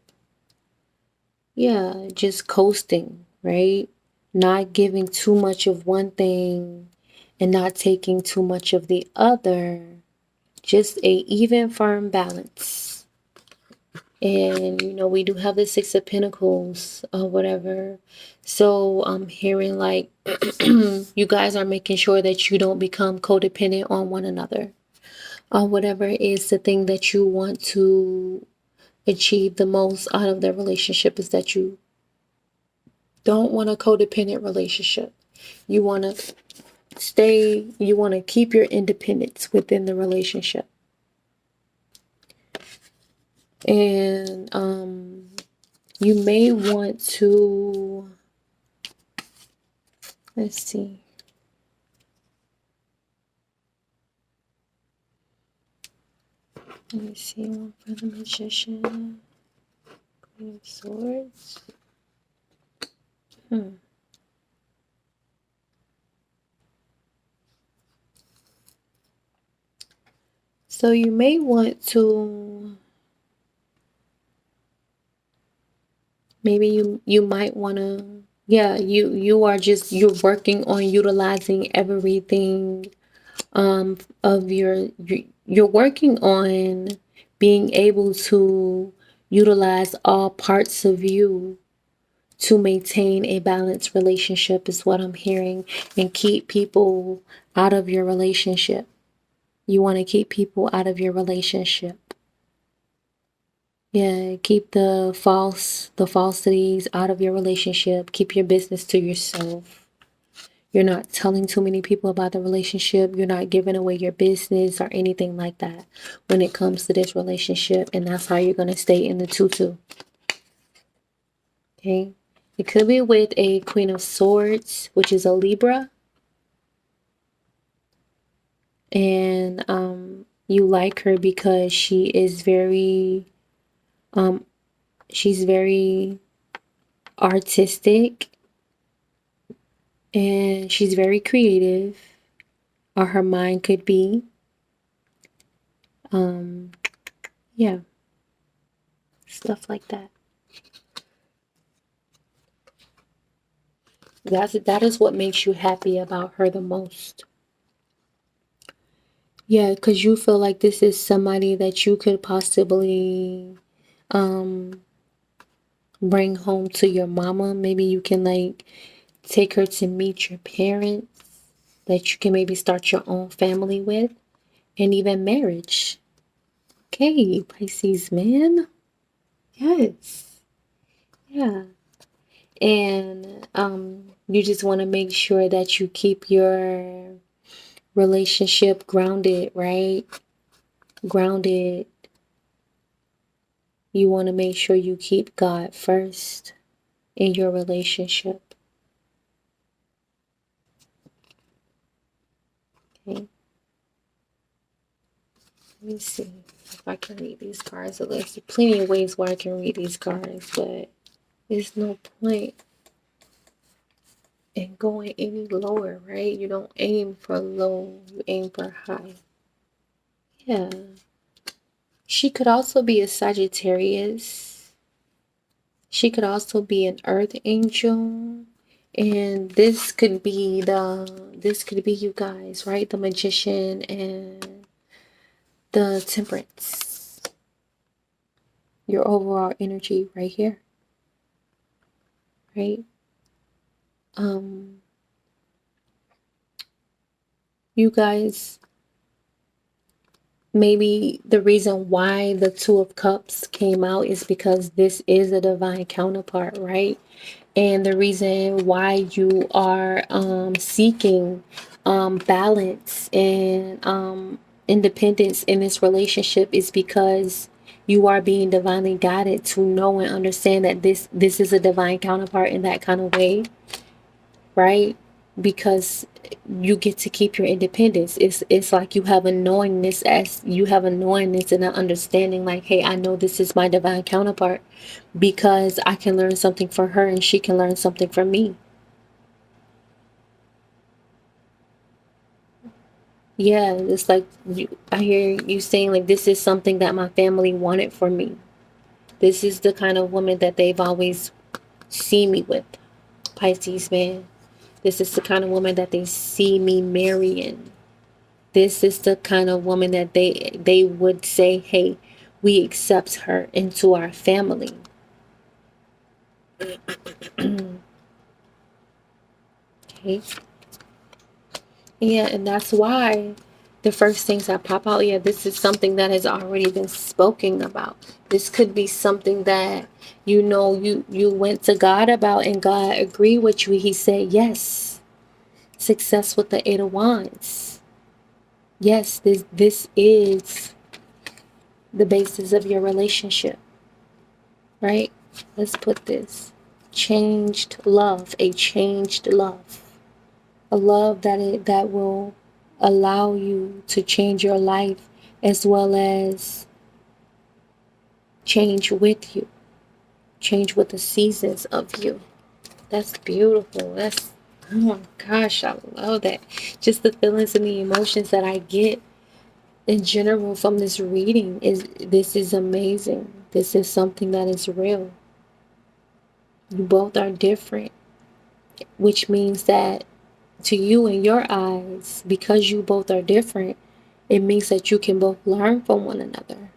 Yeah, just coasting, right? Not giving too much of one thing and not taking too much of the other. Just a even firm balance. And we do have the Six of Pentacles or whatever. So I'm hearing like you guys are making sure that you don't become codependent on one another, or whatever is the thing that you want to achieve the most out of the relationship, is that you don't want a codependent relationship. You want to keep your independence within the relationship. And you may want to, let's see. Let me see one for the Magician. Queen of Swords. So you may want to, maybe you might want to, yeah, you're working on utilizing everything of you're working on being able to utilize all parts of you to maintain a balanced relationship, is what I'm hearing, and keep people out of your relationship. You want to keep people out of your relationship. Yeah, keep the falsities out of your relationship. Keep your business to yourself. You're not telling too many people about the relationship. You're not giving away your business or anything like that when it comes to this relationship. And that's how you're going to stay in the 2-2. Okay. It could be with a Queen of Swords, which is a Libra. And you like her because she is very, she's very artistic. And she's very creative. Or her mind could be. Yeah. Stuff like that. That is what makes you happy about her the most. Yeah, because you feel like this is somebody that you could possibly bring home to your mama. Maybe you can like take her to meet your parents, that you can maybe start your own family with, and even marriage. Okay, Pisces man. Yes. Yeah. And you just want to make sure that you keep your relationship grounded, right? Grounded. You want to make sure you keep God first in your relationship. Okay. Let me see if I can read these cards. There's plenty of ways where I can read these cards, but there's no point in going any lower, right? You don't aim for low, you aim for high. Yeah. She could also be a Sagittarius. She could also be an earth angel. And this could be you guys, right? The Magician and the Temperance. Your overall energy right here. Right? You guys, maybe the reason why the Two of Cups came out is because this is a divine counterpart, right? And the reason why you are seeking balance and independence in this relationship is because You are being divinely guided to know and understand that this is a divine counterpart in that kind of way, right? Because you get to keep your independence. It's like you have a knowingness, as you have a knowingness and an understanding, like, hey, I know this is my divine counterpart because I can learn something from her and she can learn something from me. Yeah, it's like I hear you saying, like, this is something that my family wanted for me. This is the kind of woman that they've always seen me with, Pisces man. This is the kind of woman that they see me marrying. This is the kind of woman that they would say, hey, we accept her into our family. Okay. Yeah, and that's why the first things that pop out, yeah, this is something that has already been spoken about. This could be something that you went to God about and God agreed with you. He said, yes. Success with the Eight of Wands. Yes, this is the basis of your relationship, right? Let's put this. Changed love, a changed love. A love that will allow you to change your life as well as change with you. Change with the seasons of you. That's beautiful. Oh my gosh, I love that. Just the feelings and the emotions that I get in general from this reading this is amazing. This is something that is real. You both are different, which means that to you in your eyes, because you both are different, it means that you can both learn from one another.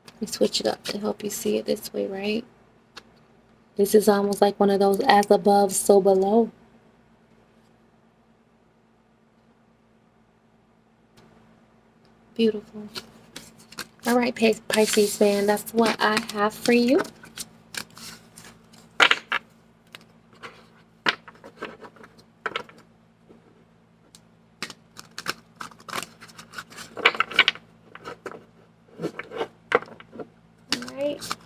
Let me switch it up to help you see it this way, right? This is almost like one of those as above, so below. Beautiful. All right, Pisces fan, that's what I have for you. All right.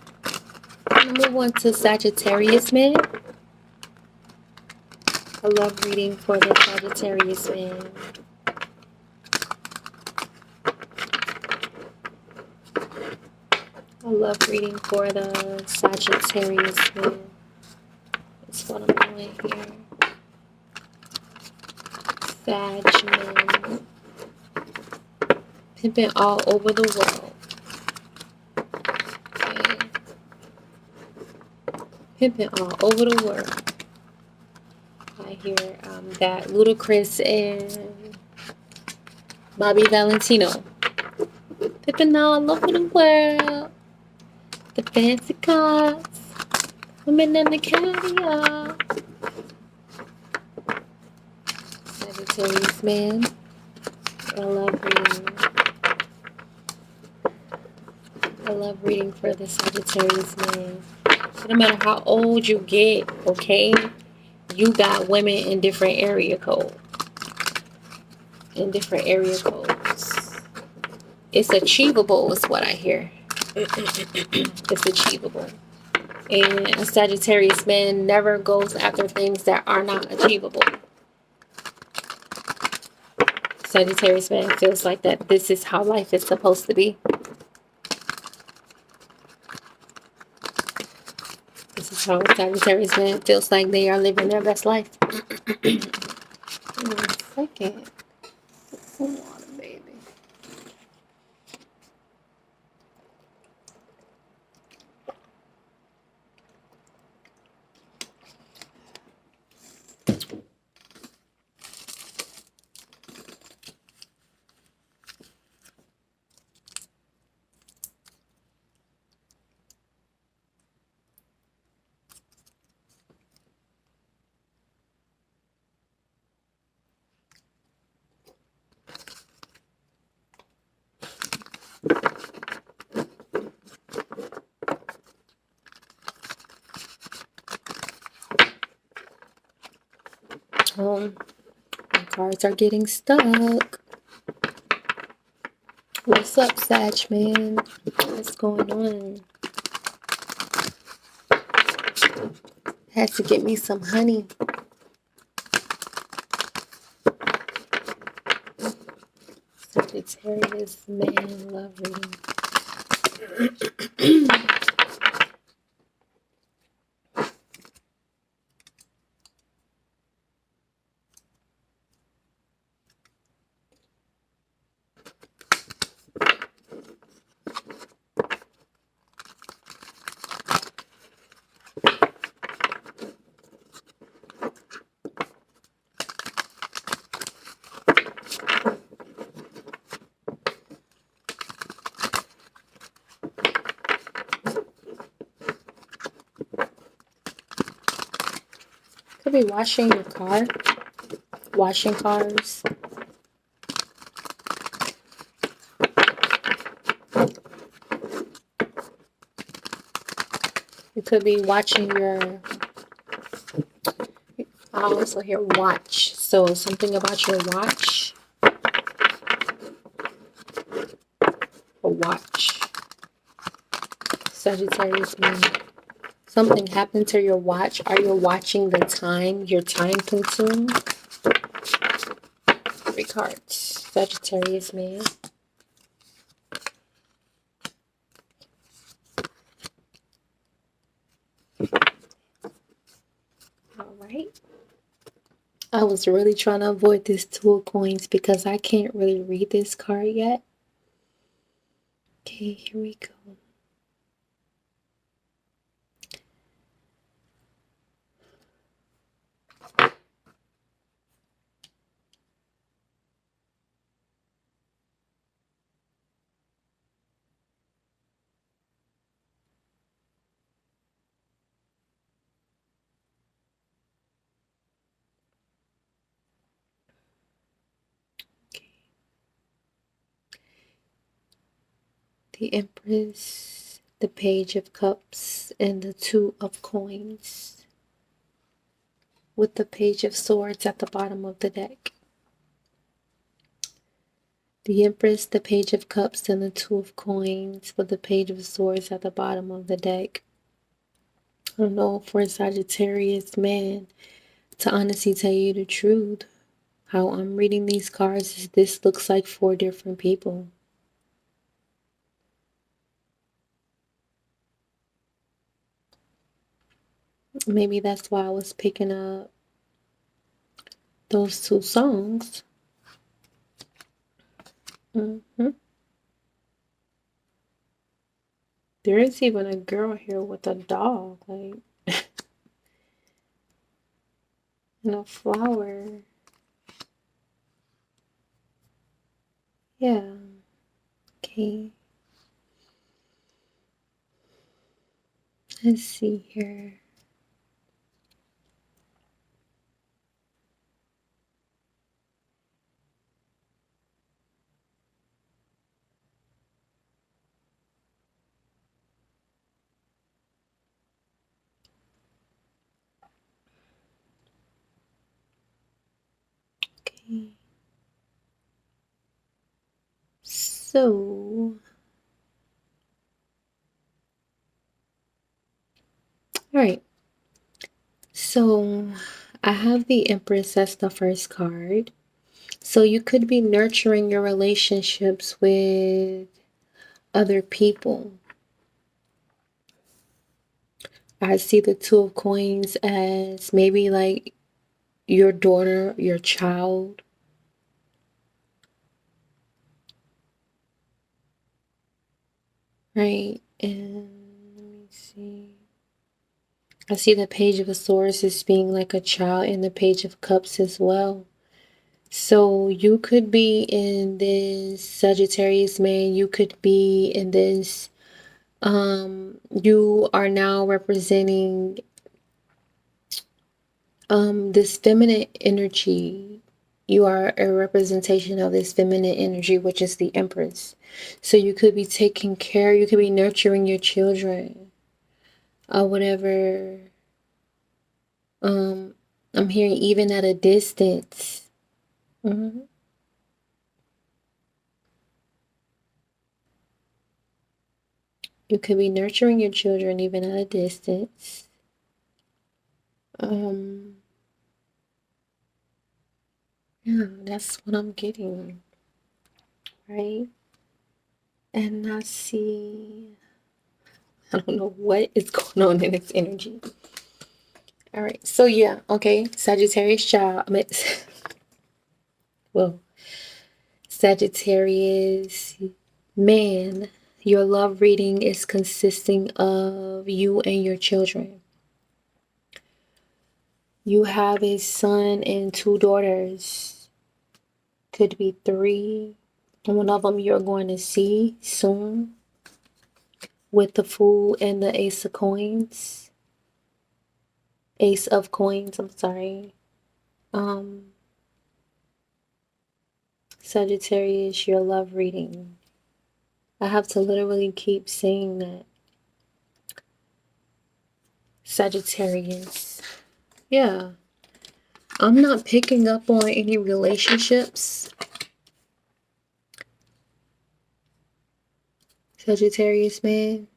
I'm gonna move on to Sagittarius man. I love reading for the Sagittarius man. I love reading for the Sagittarius man. That's what I'm doing here. Sag man. Pimping all over the world. Okay. Pimping all over the world. I hear that Ludacris and Bobby Valentino. Pimping all over the world. The fancy cars. Women in the caviar. Sagittarius man. I love reading. I love reading for the Sagittarius man. No matter how old you get, okay, you got women in different area codes. In different area codes. It's achievable is what I hear. It's achievable. And a Sagittarius man never goes after things that are not achievable. Sagittarius man feels like that this is how life is supposed to be. This is how Sagittarius man feels like they are living their best life. Give me a second. Some water, baby. My cards are getting stuck. Let's What's up, Sag, man? What's going on? Had to get me some honey. Sagittarius, man, love reading. Could be washing your car. Washing cars. You could be watching your... I also hear watch. So something about your watch. A watch. Sagittarius, man. Something happened to your watch. Are you watching the time? Your time consumed? 3 cards. Sagittarius, man. Alright. I was really trying to avoid this 2 of coins because I can't really read this card yet. Okay, here we go. The Empress, the Page of Cups, and the 2 of Coins, with the Page of Swords at the bottom of the deck. The Empress, the Page of Cups, and the 2 of Coins, with the Page of Swords at the bottom of the deck. I don't know, for a Sagittarius man, to honestly tell you the truth, how I'm reading these cards is this looks like 4 different people. Maybe that's why I was picking up those 2 songs. There is even a girl here with a dog, like, and a flower. Yeah. Okay. Let's see here. Okay. So, all right. So, I have the Empress as the first card. So, you could be nurturing your relationships with other people. I see the 2 of Coins as maybe like your daughter, your child. Right? And let me see. I see the Page of Swords as being like a child, and the Page of Cups as well. So you could be in this Sagittarius man, you could be in this, you are now representing this feminine energy. You are a representation of this feminine energy, which is the Empress. So you could be taking care, you could be nurturing your children, or whatever. I'm hearing even at a distance. You could be nurturing your children even at a distance. Yeah, that's what I'm getting, right? And I see, I don't know what is going on in this energy. All right, so yeah, okay, Sagittarius child, well, Sagittarius man, your love reading is consisting of you and your children. You have a son and 2 daughters. Could be 3. One of them you're going to see soon with the Fool and the Ace of Coins. Ace of Coins, I'm sorry. Sagittarius, your love reading. I have to literally keep saying that. Sagittarius. Yeah. I'm not picking up on any relationships. Sagittarius man.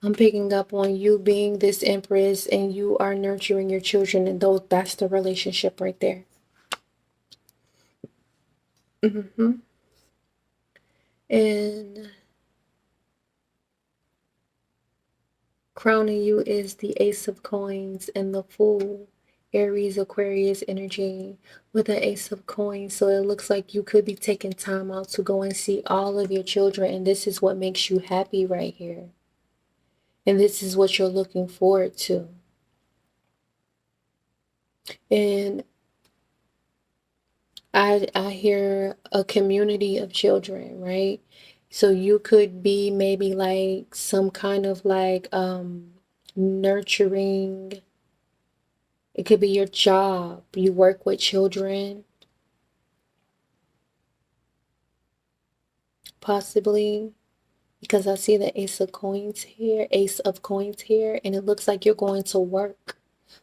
I'm picking up on you being this empress and you are nurturing your children, and that's the relationship right there. And crowning you is the Ace of Coins and the Fool. Aries, Aquarius energy with the Ace of Coins. So it looks like you could be taking time out to go and see all of your children. And this is what makes you happy right here. And this is what you're looking forward to. And I hear a community of children, right? So you could be maybe like some kind of like nurturing. It could be your job. You work with children, possibly, because I see the Ace of Coins here, and it looks like you're going to work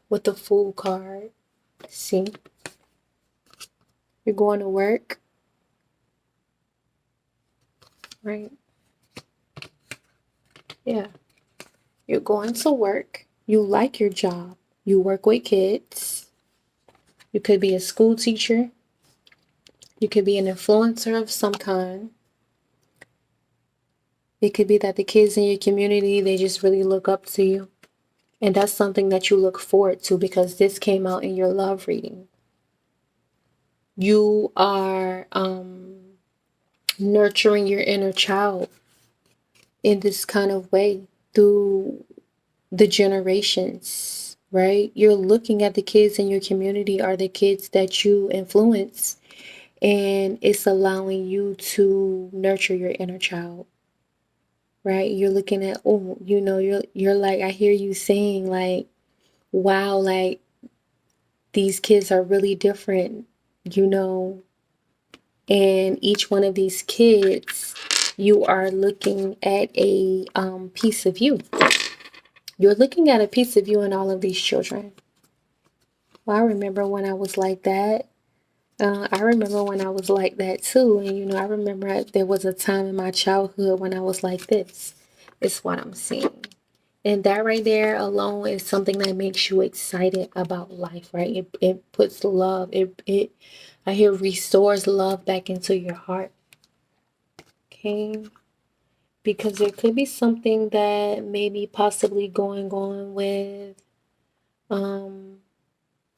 with the Fool card. See? You're going to work, right? Yeah. You're going to work. You like your job. You work with kids. You could be a school teacher. You could be an influencer of some kind. It could be that the kids in your community, they just really look up to you. And that's something that you look forward to because this came out in your love reading. You are nurturing your inner child in this kind of way through the generations, right? You're looking at the kids in your community are the kids that you influence, and it's allowing you to nurture your inner child, right? You're looking at, oh, you're like, I hear you saying like, wow, like these kids are really different, you know, and each one of these kids, you are looking at a piece of you. You're looking at a piece of you in all of these children. Well, I remember when I was like that. I remember when I was like that too. And, I remember there was a time in my childhood when I was like this. It's what I'm seeing. And that right there alone is something that makes you excited about life, right? It puts love. I hear restores love back into your heart. Okay. Because there could be something that may be possibly going on with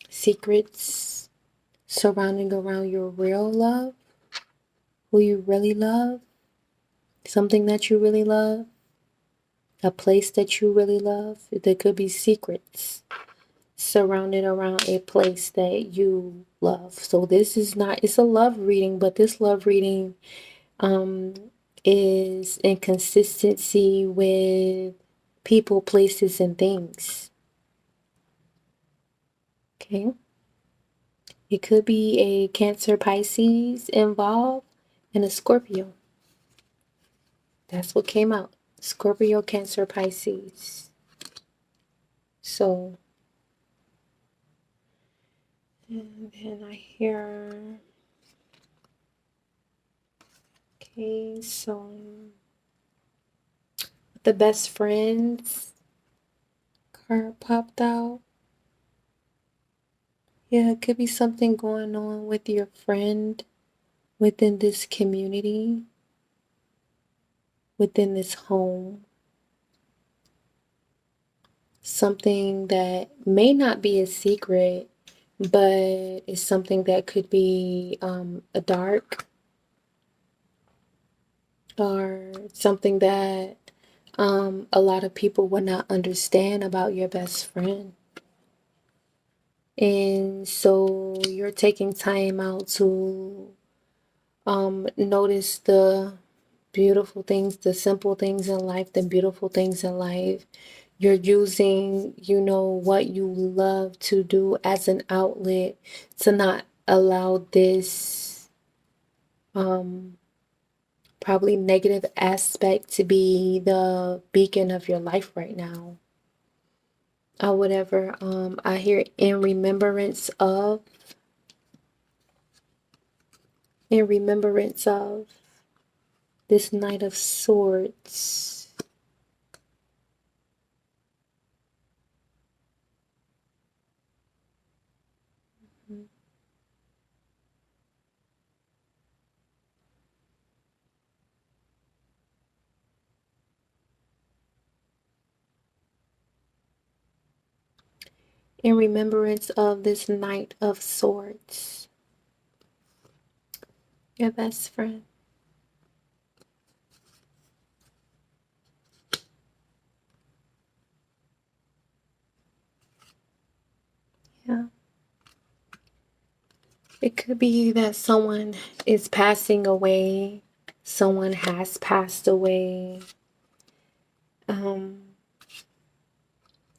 secrets surrounding around your real love, who you really love, something that you really love, a place that you really love. There could be secrets surrounded around a place that you love. So this is not, it's a love reading, but this love reading is in consistency with people, places, and things. Okay. It could be a Cancer, Pisces involved, and a Scorpio. That's what came out. Scorpio, Cancer, Pisces. So, and then I hear, okay, so The best friends card popped out. Yeah, it could be something going on with your friend within this community, within this home. Something that may not be a secret, but it's something that could be a dark, or something that a lot of people would not understand about your best friend. And so you're taking time out to notice the beautiful things, the simple things in life, the beautiful things in life. You're using, what you love to do as an outlet to not allow this probably negative aspect to be the beacon of your life right now. Or whatever. I hear in remembrance of this Knight of Swords. In remembrance of this Knight of Swords. Your best friend. Yeah. It could be that someone is passing away. Someone has passed away.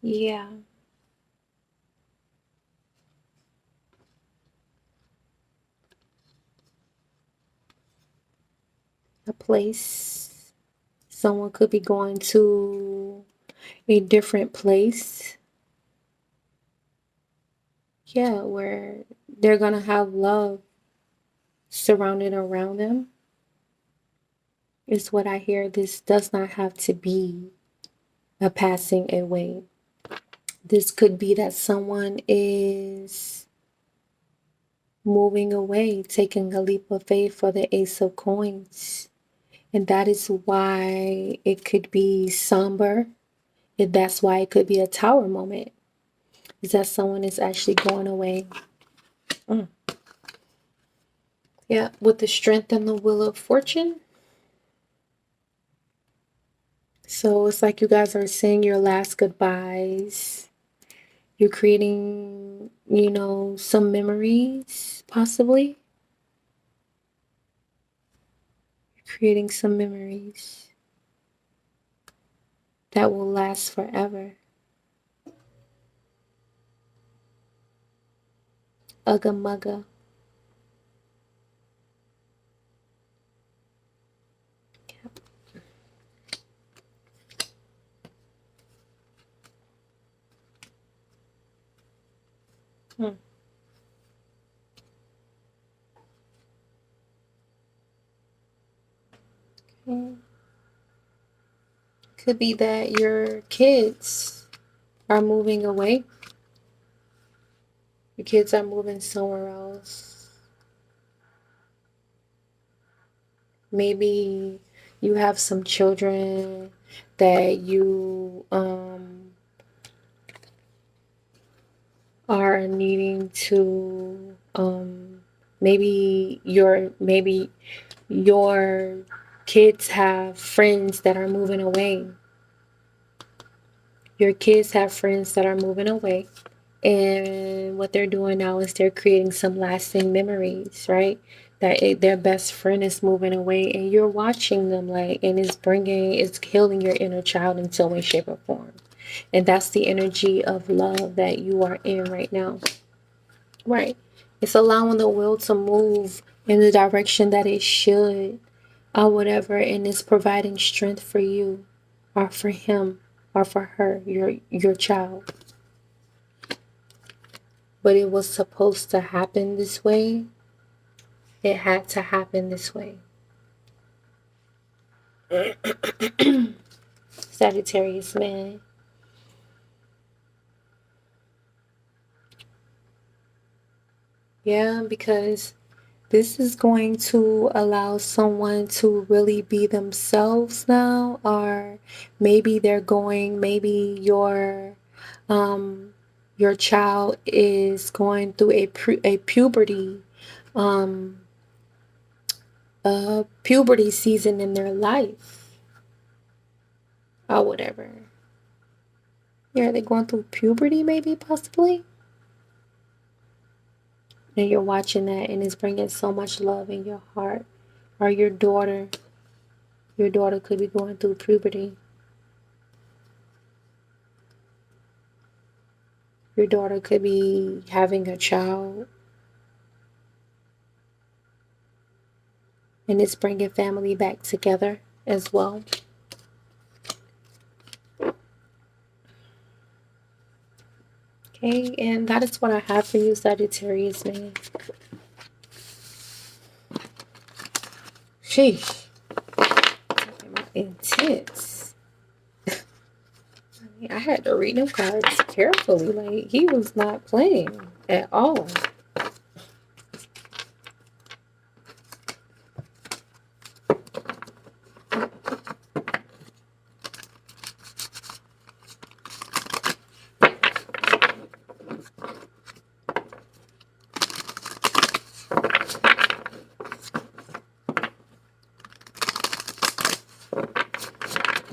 Yeah. A place. Someone could be going to a different place. Yeah, where they're going to have love surrounded around them. Is what I hear. This does not have to be a passing away. This could be that someone is moving away, taking a leap of faith for the Ace of Coins. And that is why it could be somber. And that's why it could be a tower moment. Is that someone is actually going away. Yeah, with the Strength and the Wheel of Fortune. So it's like you guys are saying your last goodbyes. You're creating, some memories, possibly. You're creating some memories that will last forever. Ugga mugga. Hmm. Okay. Could be that your kids are moving away. Your kids are moving somewhere else. Maybe you have some children that you are needing to maybe your kids have friends that are moving away. Your kids have friends that are moving away. And what they're doing now is they're creating some lasting memories, right? That their best friend is moving away and you're watching them, and it's healing your inner child in some way, shape, or form. And that's the energy of love that you are in right now. Right. It's allowing the will to move in the direction that it should, or whatever, and it's providing strength for you, or for him, or for her, your child. But it was supposed to happen this way. It had to happen this way. It's Sagittarius man. Yeah, because this is going to allow someone to really be themselves now, or maybe maybe your child is going through a puberty season in their life or whatever. Yeah, they're going through puberty, maybe, possibly. And you're watching that, and it's bringing so much love in your heart. Or your daughter could be going through puberty. Your daughter could be having a child. And it's bringing family back together as well. Okay, and that is what I have for you, Sagittarius man. Sheesh. Intense. I had to read them cards carefully. Like, he was not playing at all.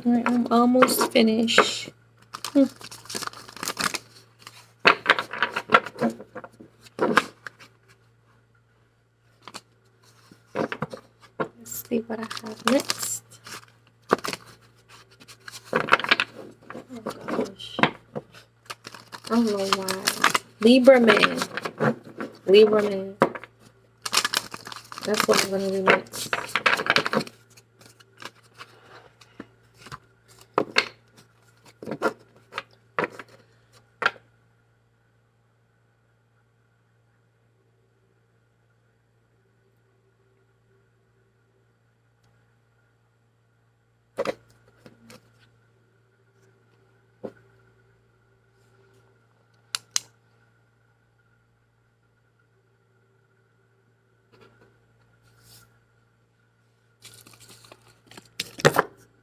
Alright, I'm almost finished. Let's see what I have next. Oh gosh. I don't know why. Libra man. Libra man. That's what I'm going to do next.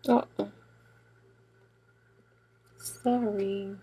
Uh-oh. Sorry.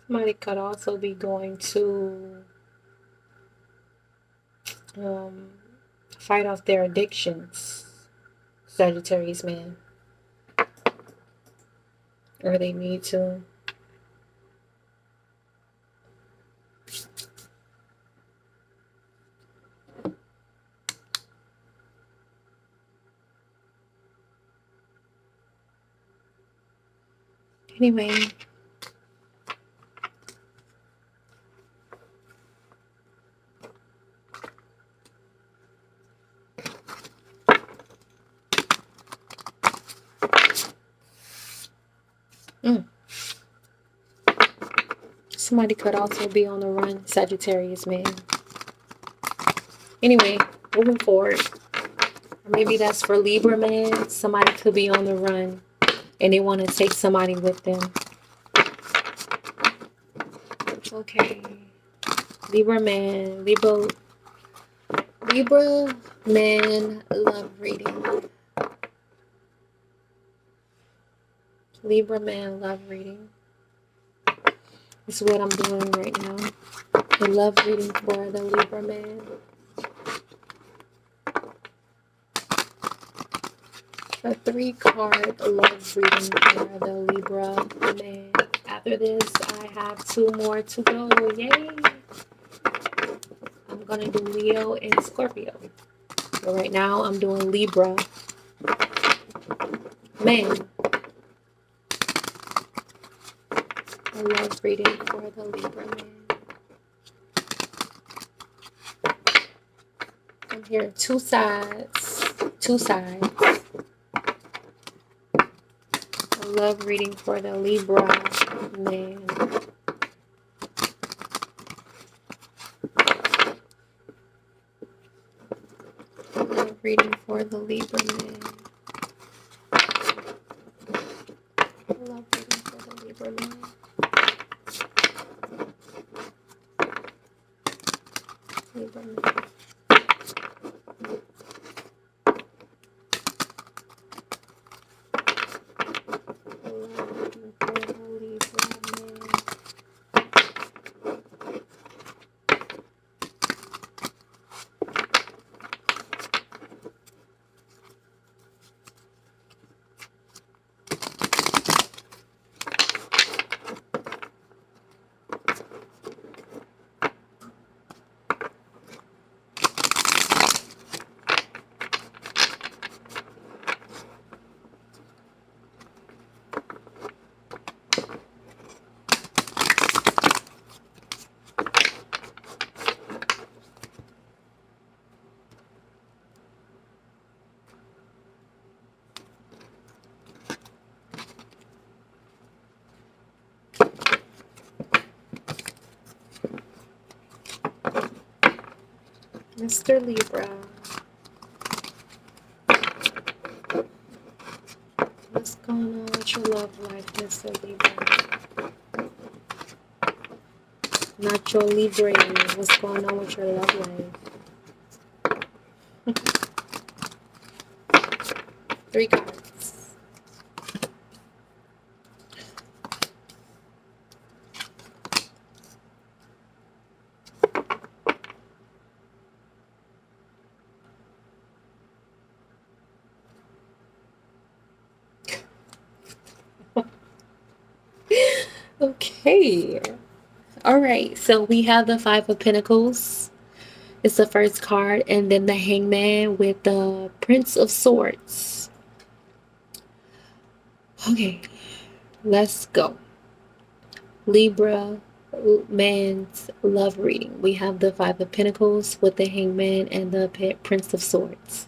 Somebody could also be going to fight off their addictions, Sagittarius man. Or they need to. Anyway. Somebody could also be on the run, Sagittarius man. Anyway, moving forward. Or maybe that's for Libra man. Somebody could be on the run and they want to take somebody with them. Okay. Libra man. Libra man love reading. Libra man love reading. This is what I'm doing right now. The love reading for the Libra man. A 3-card love reading for the Libra man. After this, I have 2 more to go. Yay! I'm gonna do Leo and Scorpio. But right now, I'm doing Libra man. A love reading for the Libra man. I'm hearing 2 sides. 2 sides. A love reading for the Libra man. A love reading for the Libra man. A love reading for the Libra man. Libra man. Mr. Libra, what's going on with your love life, Mr. Libra? Not your Libra, what's going on with your love life? 3 cards. Okay. All right. So we have the 5 of Pentacles. It's the first card. And then the Hangman with the Prince of Swords. Okay. Let's go. Libra man's love reading. We have the 5 of Pentacles with the Hangman and the Prince of Swords.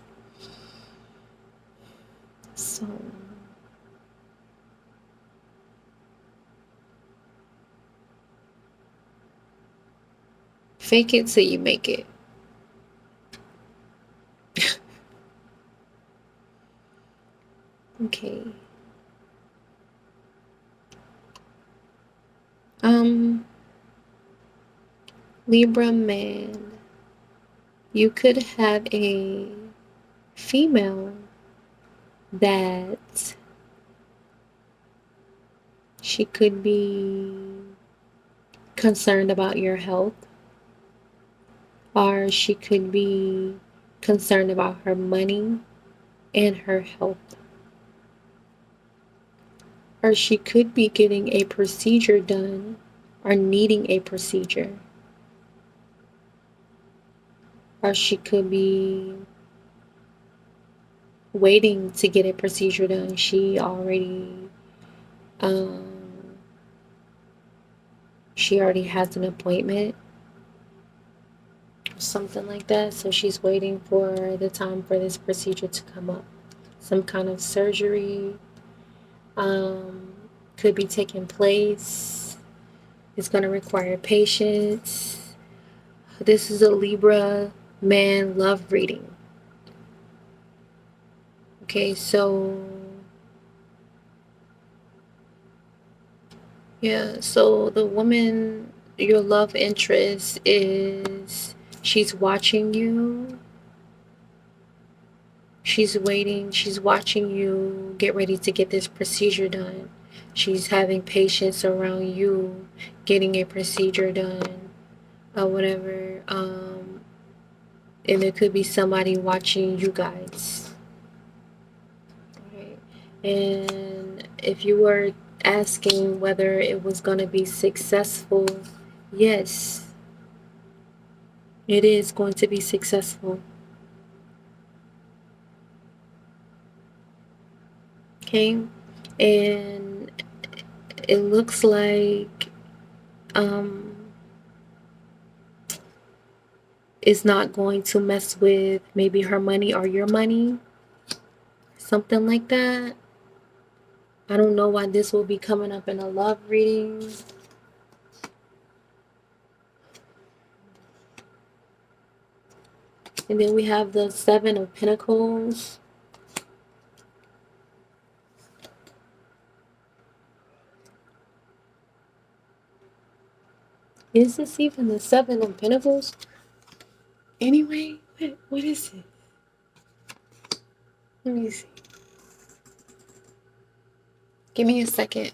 So... fake it till you make it. Okay. Libra man, you could have a female that she could be concerned about your health, or she could be concerned about her money and her health, or she could be getting a procedure done or needing a procedure, or she could be waiting to get a procedure done. She already has an appointment, something like that. So she's waiting for the time for this procedure to come up. Some kind of surgery could be taking place. It's going to require patience. This is a Libra man love reading. Okay, so yeah, so the woman, your love interest is, she's watching you. She's waiting. She's watching you get ready to get this procedure done. She's having patience around you getting a procedure done or whatever. And there could be somebody watching you guys. And if you were asking whether it was going to be successful, yes, it is going to be successful. Okay, and it looks like it's not going to mess with maybe her money or your money, something like that. I don't know why this will be coming up in a love reading. And then we have the Seven of Pentacles. Is this even the Seven of Pentacles? Anyway, what is it? Let me see. Give me a second.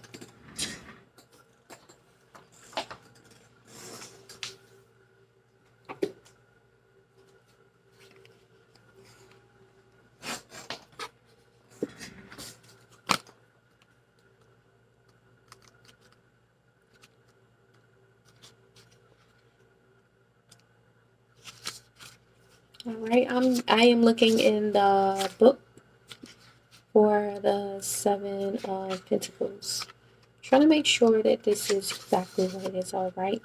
All right, I am looking in the book for the Seven of Pentacles. Trying to make sure that this is exactly what it is. All right.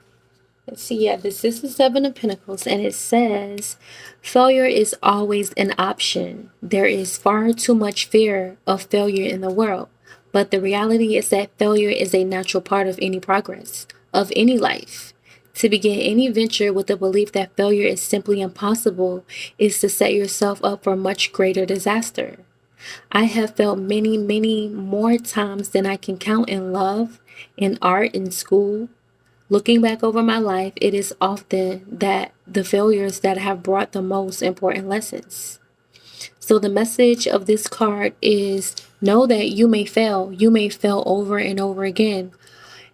Let's see. Yeah, this is the Seven of Pentacles, and it says, failure is always an option. There is far too much fear of failure in the world, but the reality is that failure is a natural part of any progress, of any life. To begin any venture with the belief that failure is simply impossible is to set yourself up for much greater disaster. I have felt many, many more times than I can count in love, in art, in school. Looking back over my life, it is often that the failures that have brought the most important lessons. So the message of this card is know that you may fail. You may fail over and over again.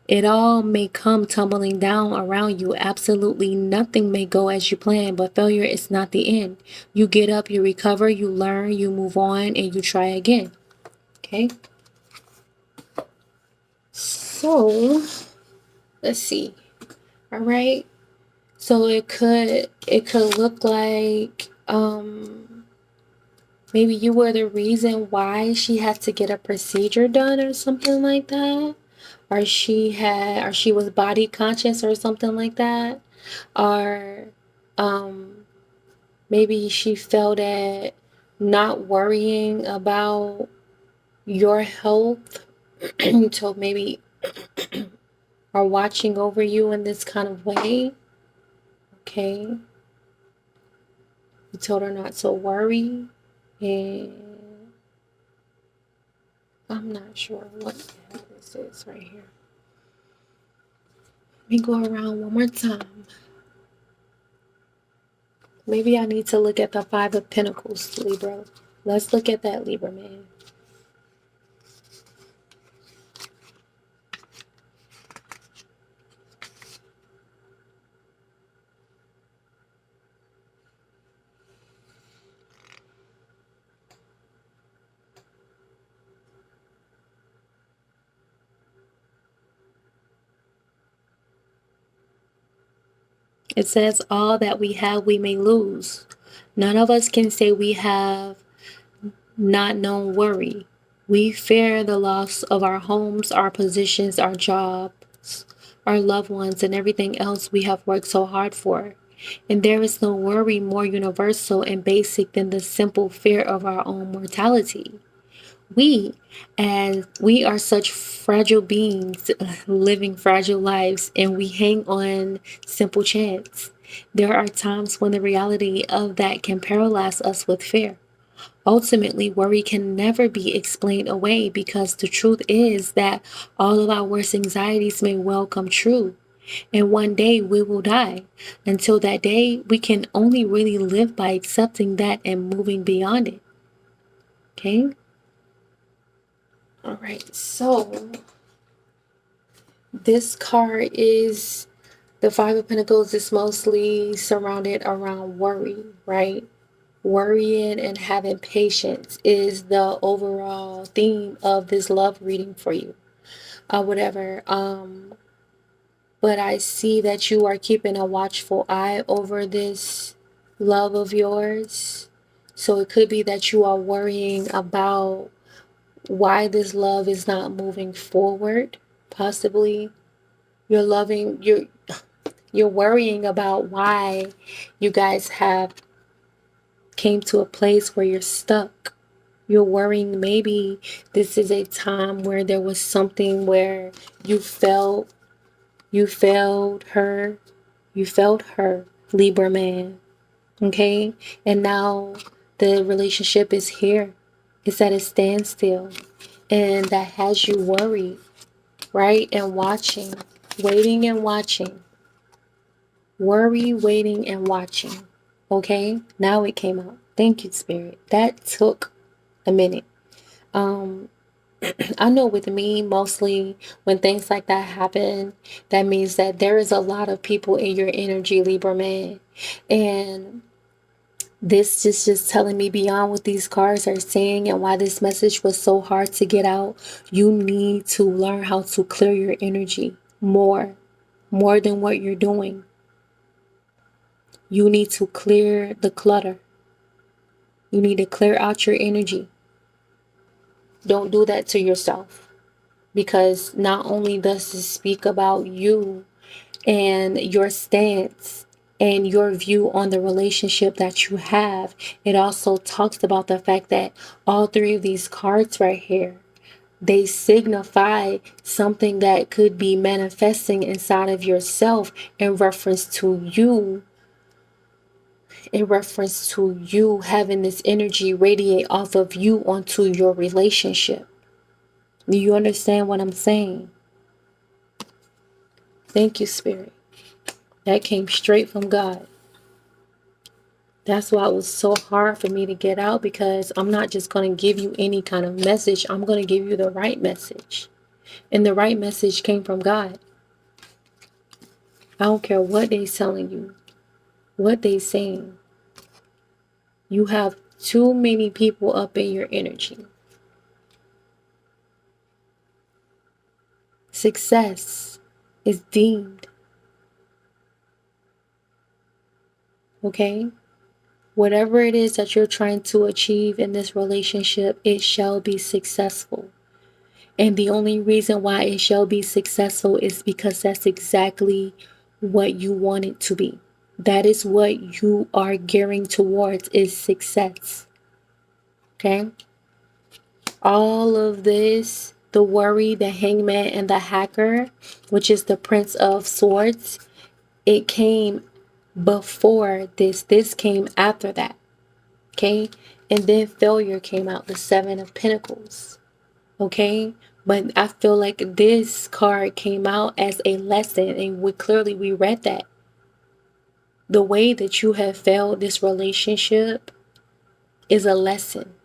It all may come tumbling down around you. Absolutely nothing may go as you plan, but failure is not the end. You get up, you recover, you learn, you move on, and you try again. Okay? So, let's see. All right. So it could look like maybe you were the reason why she had to get a procedure done or something like that. Or she was body conscious or something like that. Or maybe she felt that not worrying about your health so maybe are watching over you in this kind of way. Okay. You told her not to worry, and I'm not sure what the hell this is right here. Let me go around one more time. Maybe I need to look at the Five of Pentacles, Libra. Let's look at that, Libra man. It says, all that we have, we may lose. None of us can say we have not known worry. We fear the loss of our homes, our positions, our jobs, our loved ones, and everything else we have worked so hard for. And there is no worry more universal and basic than the simple fear of our own mortality. As we are such fragile beings living fragile lives, and we hang on simple chance. There are times when the reality of that can paralyze us with fear. Ultimately, worry can never be explained away because the truth is that all of our worst anxieties may well come true. And one day we will die. Until that day, we can only really live by accepting that and moving beyond it. Okay? All right, so this card is the Five of Pentacles is mostly surrounded around worry, right? Worrying and having patience is the overall theme of this love reading for you. Whatever. But I see that you are keeping a watchful eye over this love of yours. So it could be that you are worrying about why this love is not moving forward. Possibly you're worrying about why you guys have came to a place where you're stuck. You're worrying maybe this is a time where there was something where you felt her, Libra man, okay? And now the relationship is here. It's at a standstill. And that has you worried, right? And watching, waiting and watching. Worry, waiting, and watching. Okay? Now it came out. Thank you, Spirit. That took a minute. I know with me, mostly when things like that happen, that means that there is a lot of people in your energy, Libra man. And this is just telling me beyond what these cards are saying and why this message was so hard to get out. You need to learn how to clear your energy more than what you're doing. You need to clear the clutter. You need to clear out your energy. Don't do that to yourself, because not only does this speak about you and your stance and your view on the relationship that you have, it also talks about the fact that all three of these cards right here, they signify something that could be manifesting inside of yourself in reference to you, having this energy radiate off of you onto your relationship. Do you understand what I'm saying? Thank you, Spirit. That came straight from God. That's why it was so hard for me to get out, because I'm not just going to give you any kind of message. I'm going to give you the right message. And the right message came from God. I don't care what they're telling you, what they're saying. You have too many people up in your energy. Success is deemed. Okay? Whatever it is that you're trying to achieve in this relationship, it shall be successful. And the only reason why it shall be successful is because that's exactly what you want it to be. That is what you are gearing towards, is success. Okay? All of this, the worry, the hangman, and the hacker, which is the Prince of Swords, it came before this. This came after that. Okay? And then failure came out, the Seven of Pentacles. Okay? But I feel like this card came out as a lesson, and we read that. The way that you have failed this relationship is a lesson.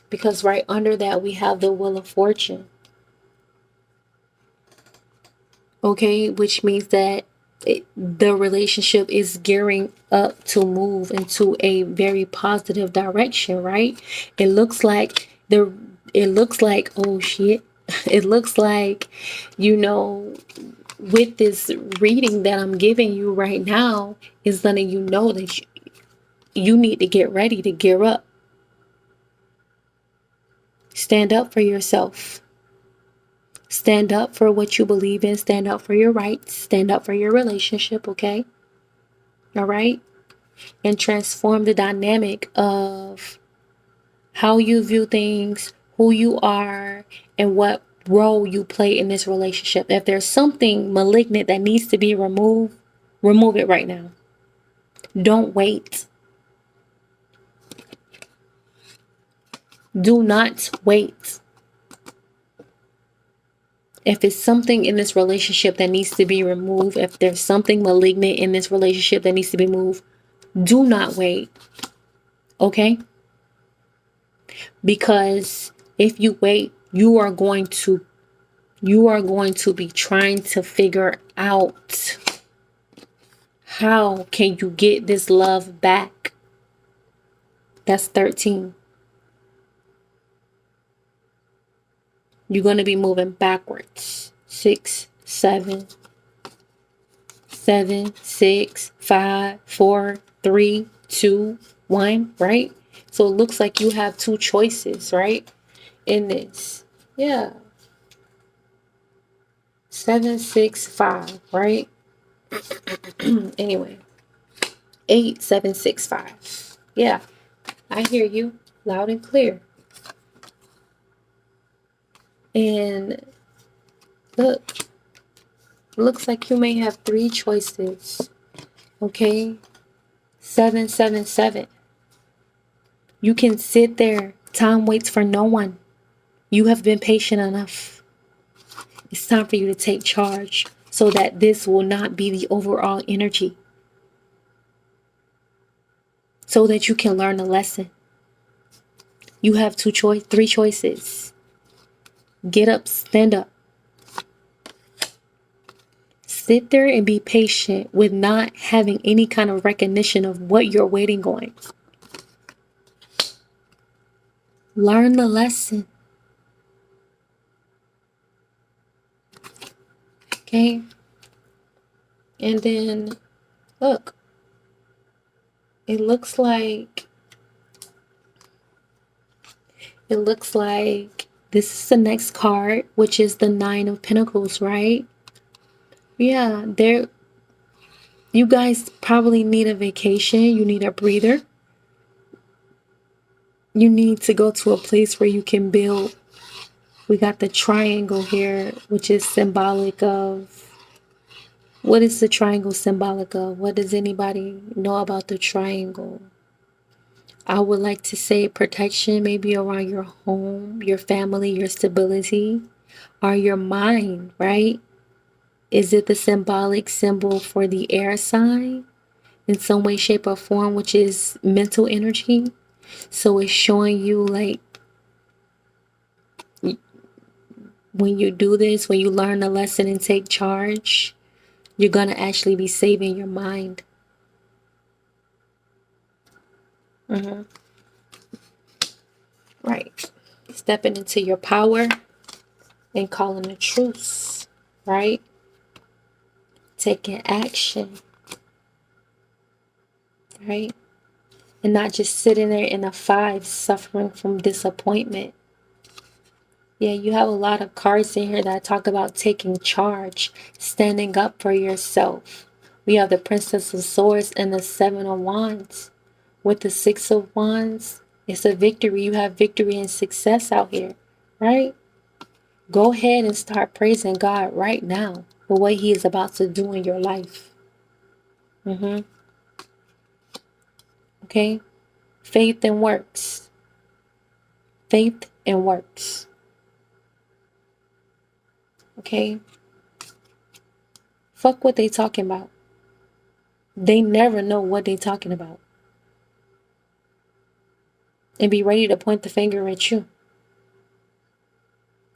Because right under that, we have the Wheel of Fortune. Okay? Which means that the relationship is gearing up to move into a very positive direction, right? It looks like, oh shit. It looks like, with this reading that I'm giving you right now, is letting you know that you need to get ready to gear up. Stand up for yourself. Stand up for what you believe in. Stand up for your rights. Stand up for your relationship, okay? All right? And transform the dynamic of how you view things, who you are, and what role you play in this relationship. If there's something malignant that needs to be removed, remove it right now. Don't wait. Do not wait. If it's something in this relationship that needs to be removed, if there's something malignant in this relationship that needs to be moved, do not wait. Okay? Because if you wait, you are going to be trying to figure out, how can you get this love back? That's 13. You're going to be moving backwards. 6, 7, 7, 6, 5, 4, 3, 2, 1, right? So it looks like you have two choices, right? In this. Yeah. 7, 6, 5, right? Anyway. 8, 7, 6, 5. Yeah. I hear you loud and clear. And look, looks like you may have three choices. Okay? 7, 7, 7. You can sit there. Time waits for no one. You have been patient enough. It's time for you to take charge so that this will not be the overall energy. So that you can learn a lesson. You have three choices. Get up, stand up. Sit there and be patient with not having any kind of recognition of what you're waiting on. Learn the lesson. Okay? And then, look. It looks like this is the next card, which is the 9 of Pentacles, right? Yeah, you guys probably need a vacation. You need a breather. You need to go to a place where you can build. We got the triangle here, which is symbolic of, what is the triangle symbolic of? What does anybody know about the triangle? I would like to say protection, maybe around your home, your family, your stability, or your mind, right? Is it the symbolic symbol for the air sign in some way, shape, or form, which is mental energy? So it's showing you like when you do this, when you learn the lesson and take charge, you're going to actually be saving your mind. Right. Stepping into your power and calling a truce, right? Taking action, right? And not just sitting there in a 5 suffering from disappointment. Yeah, you have a lot of cards in here that talk about taking charge, standing up for yourself. We have the Princess of Swords and the 7 of Wands. With the 6 of Wands, it's a victory. You have victory and success out here, right? Go ahead and start praising God right now for what He is about to do in your life. Okay? Faith and works. Faith and works. Okay? Fuck what they talking about. They never know what they talking about. And be ready to point the finger at you.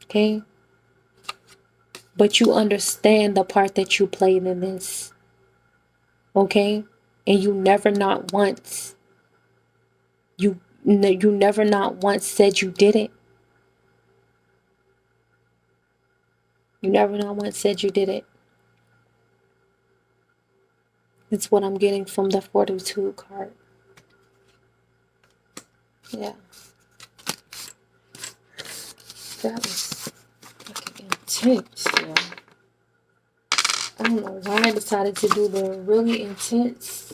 Okay? But you understand the part that you played in this. Okay? And you never not once. You never not once said you did it. You never not once said you did it. It's what I'm getting from the Fortitude card. Yeah. That was fucking intense, yeah. I don't know why I decided to do the really intense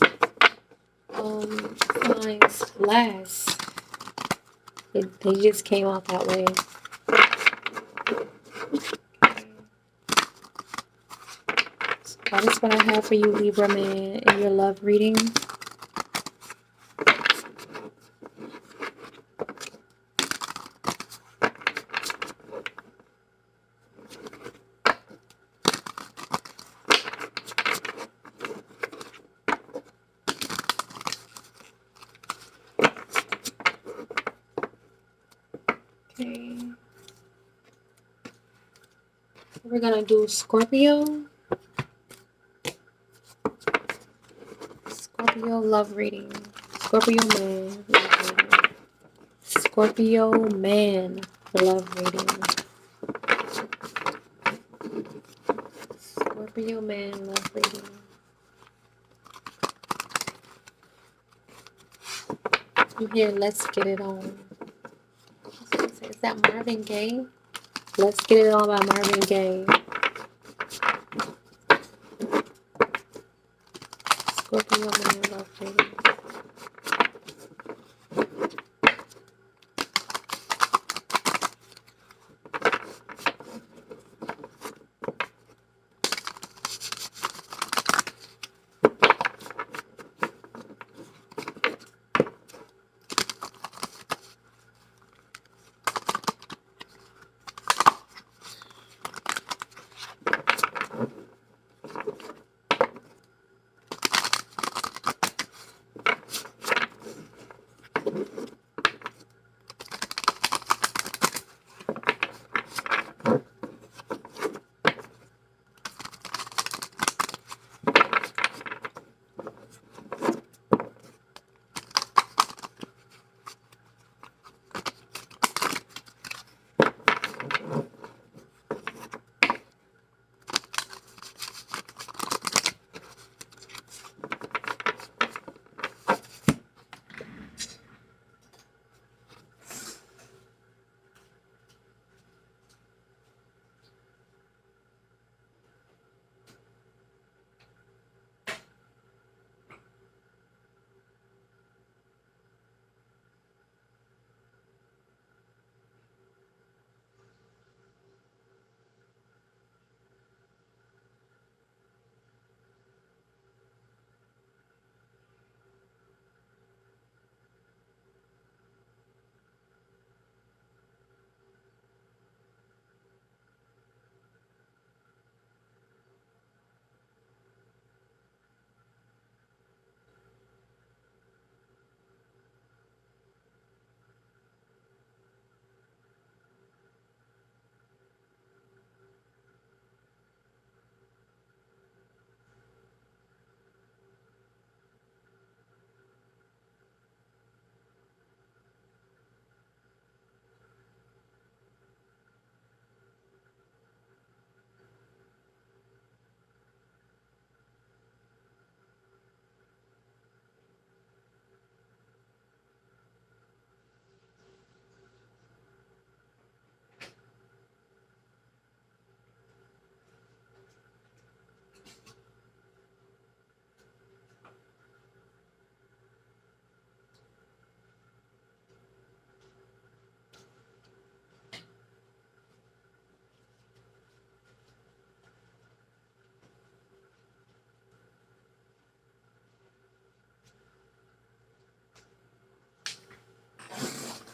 signs last. They just came out that way. So that is what I have for you, Libra man, in your love reading. Okay. We're gonna do Scorpio. Scorpio love reading. Scorpio man love reading. Scorpio man love reading. Scorpio man love reading. You hear Let's Get It On. Is that Marvin Gaye? Let's Get It On by Marvin Gaye. Scorpio man love reading.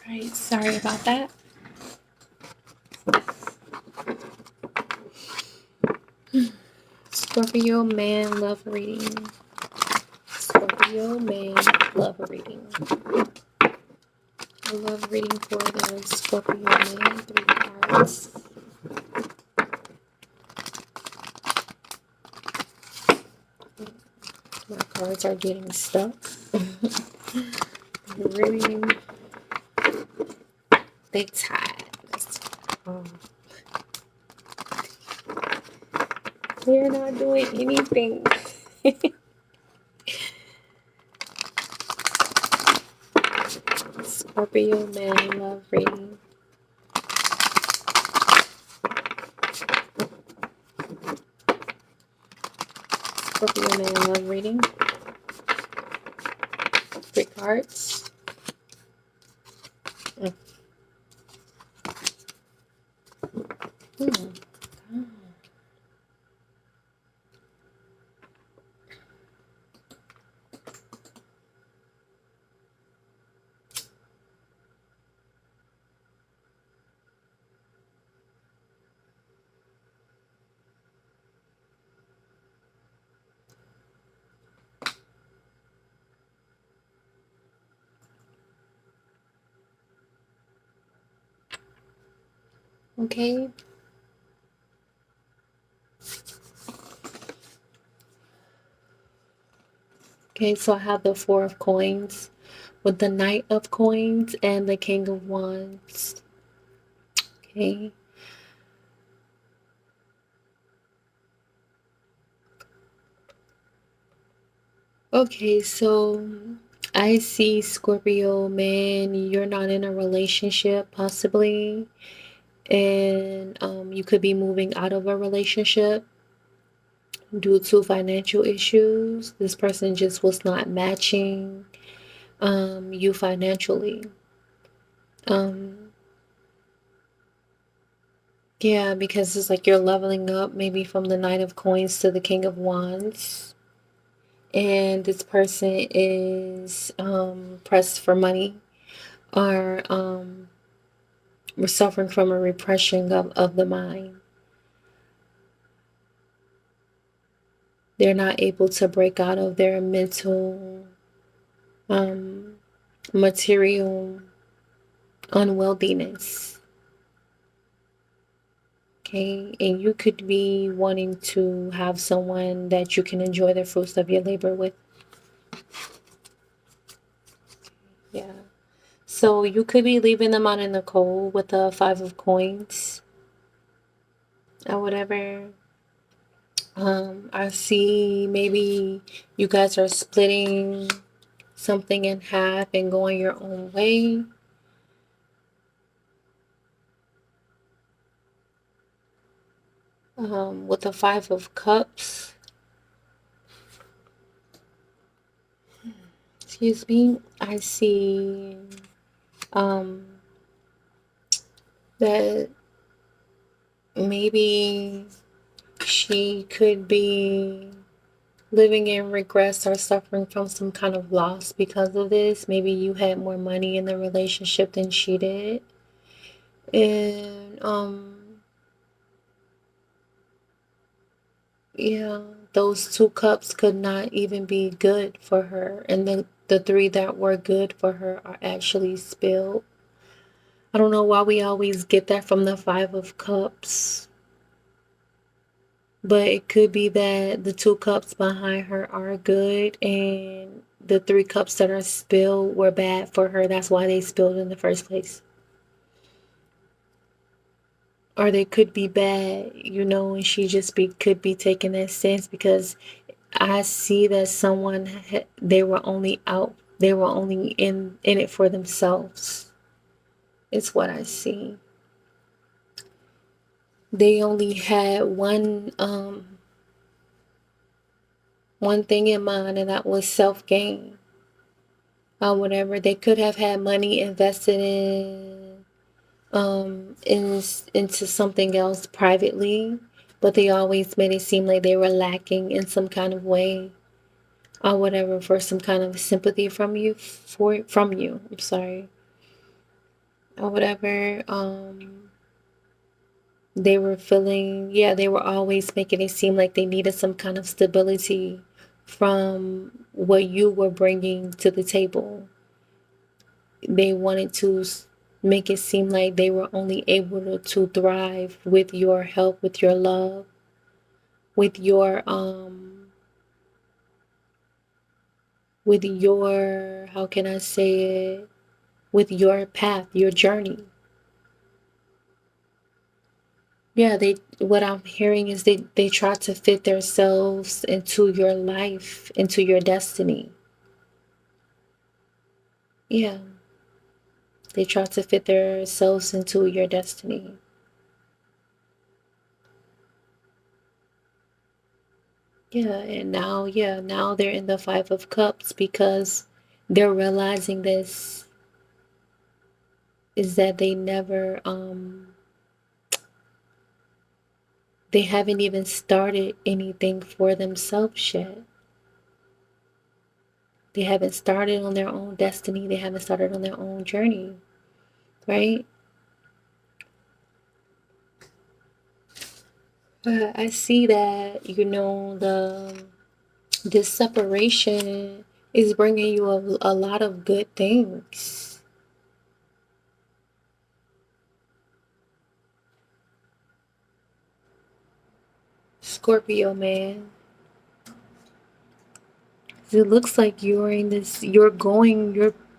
Right, sorry about that. Scorpio man love reading. Scorpio man love reading. I love reading for the Scorpio man. 3 cards. My cards are getting stuck. Really, they tied. They're not doing anything. Scorpio man love reading. Scorpio man love reading. 3 cards. Okay. Okay, so I have the 4 of coins. with the Knight of Coins and the King of Wands. Okay. Okay, so I see Scorpio, man, you're not in a relationship possibly, and you could be moving out of a relationship due to financial issues. This person just was not matching you financially. Um, yeah, because it's like you're leveling up maybe from the Knight of Coins to the King of Wands. And this person is pressed for money or we're suffering from a repression of the mind. They're not able to break out of their mental, material unwealthiness. Okay, and you could be wanting to have someone that you can enjoy the fruits of your labor with. Yeah. So you could be leaving them out in the cold with the Five of Coins or whatever. I see maybe you guys are splitting something in half and going your own way. With the Five of Cups, excuse me, I see that maybe she could be living in regrets or suffering from some kind of loss because of this. Maybe you had more money in the relationship than she did. And yeah, those two cups could not even be good for her. And the three that were good for her are actually spilled. I don't know why we always get that from the Five of Cups. But it could be that the two cups behind her are good and the three cups that are spilled were bad for her. That's why they spilled in the first place. Or they could be bad, and she just could be taking that sense because I see that someone they were only in it for themselves. It's what I see. They only had one thing in mind, and that was self gain. Whatever they could have had money invested into something else privately, but they always made it seem like they were lacking in some kind of way or whatever for some kind of sympathy from you. I'm sorry. Or whatever. They were feeling, yeah, they were always making it seem like they needed some kind of stability from what you were bringing to the table. They wanted to make it seem like they were only able to thrive with your help, with your love, with your how can I say it, with your path, your journey. Yeah, they what I'm hearing is they try to fit themselves into your life, into your destiny. Yeah, they try to fit themselves into your destiny. Yeah, now they're in the Five of Cups because they're realizing this is that they haven't even started anything for themselves yet. They haven't started on their own destiny. They haven't started on their own journey, right? But I see that, this separation is bringing you a lot of good things. Scorpio, man. It looks like you're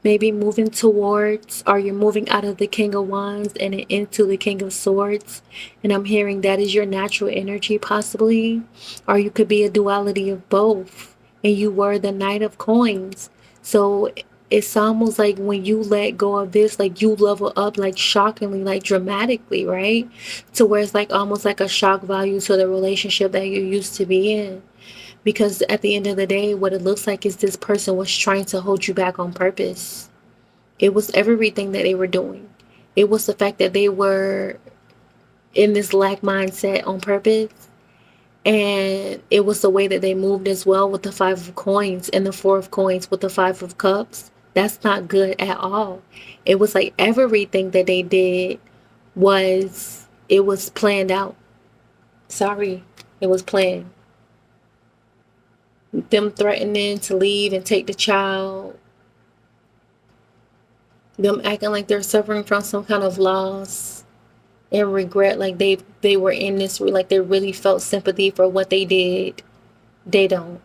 maybe moving towards, or you're moving out of the King of Wands and into the King of Swords. And I'm hearing that is your natural energy, possibly. Or you could be a duality of both. And you were the Knight of Coins. So it's almost like when you let go of this, like you level up like shockingly, like dramatically, right? To where it's like almost like a shock value to the relationship that you used to be in. Because at the end of the day, what it looks like is this person was trying to hold you back on purpose. It was everything that they were doing. It was the fact that they were in this lack mindset on purpose. And it was the way that they moved as well with the Five of Coins and the Four of Coins with the Five of Cups. That's not good at all. It was like everything that they did it was planned out. Sorry, it was planned. Them threatening to leave and take the child, them acting like they're suffering from some kind of loss and regret, like they were in this, like they really felt sympathy for what they did. They don't.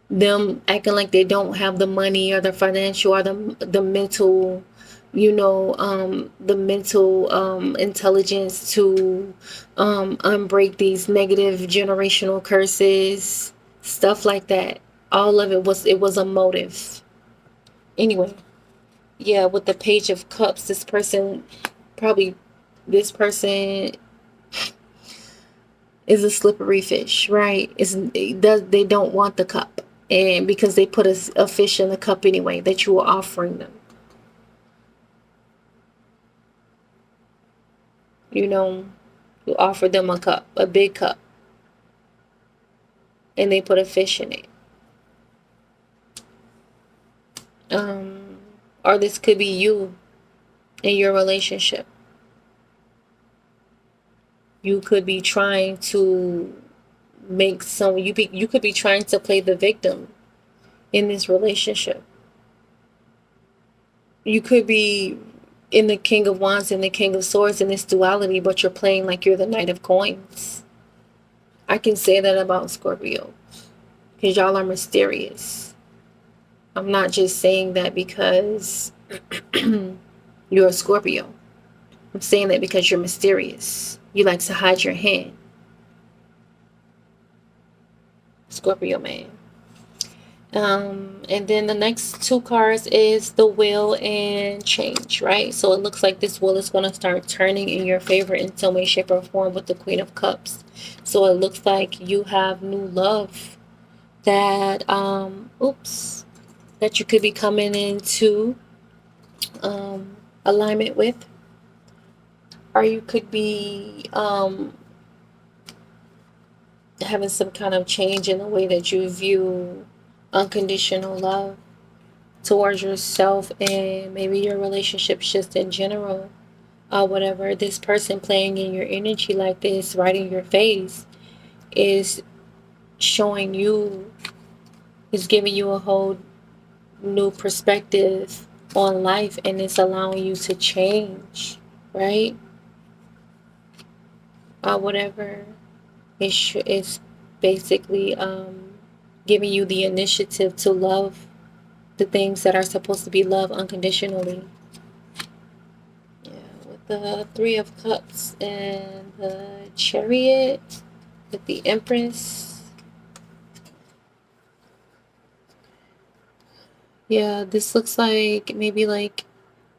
Them acting like they don't have the money or the financial or the mental, the mental intelligence to unbreak these negative generational curses, stuff like that. All of it was a motive. Anyway, yeah, with the Page of Cups, probably this person is a slippery fish, right? They don't want the cup, and because they put a fish in the cup anyway that you were offering them. You know, you offer them a cup, a big cup, and they put a fish in it. Or this could be you in your relationship. You could be trying to you could be trying to play the victim in this relationship. You could be in the King of Wands and the King of Swords in this duality, but you're playing like you're the Knight of Coins. I can say that about Scorpio because y'all are mysterious. I'm not just saying that because you're a Scorpio. I'm saying that because you're mysterious. You like to hide your hand. Scorpio man. And then the next two cards is the Wheel and Change, right? So it looks like this wheel is going to start turning in your favor in some way, shape, or form with the Queen of Cups. So it looks like you have new love that, that you could be coming into alignment with. Or you could be having some kind of change in the way that you view unconditional love towards yourself and maybe your relationships just in general, or whatever. This person playing in your energy like this right in your face is showing you, is giving you a whole new perspective on life, and it's allowing you to change, right? Or whatever. It's basically giving you the initiative to love the things that are supposed to be loved unconditionally. Yeah, with the Three of Cups and the Chariot with the Empress. Yeah, this looks like maybe like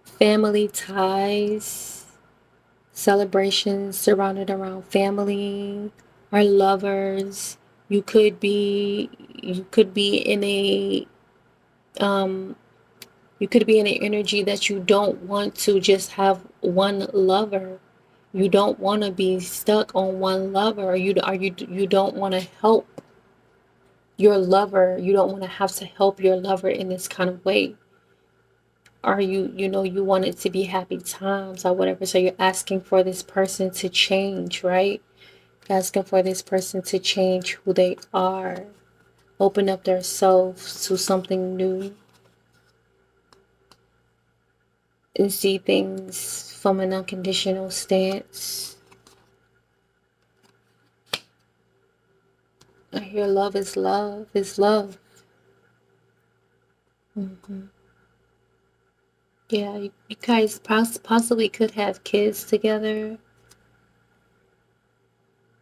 family ties, celebrations surrounded around family or lovers. You could be in a um you could be in an energy that you don't want to just have one lover. You don't want to be stuck on one lover, or you don't want to help your lover. You don't want to have to help your lover in this kind of way. Or you want it to be happy times or whatever. So you're asking for this person to change, right? Asking for this person to change who they are. Open up their selves to something new. And see things from an unconditional stance. I hear love is love is love. Mm-hmm. Yeah, you guys possibly could have kids together.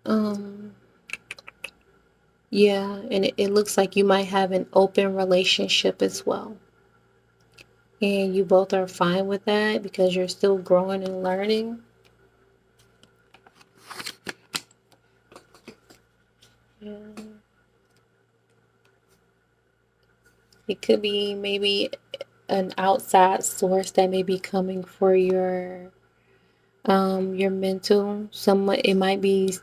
Um, yeah, and it looks like you might have an open relationship as well. And you both are fine with that because you're still growing and learning. Yeah. It could be maybe an outside source that may be coming for your mental. Someone it might be,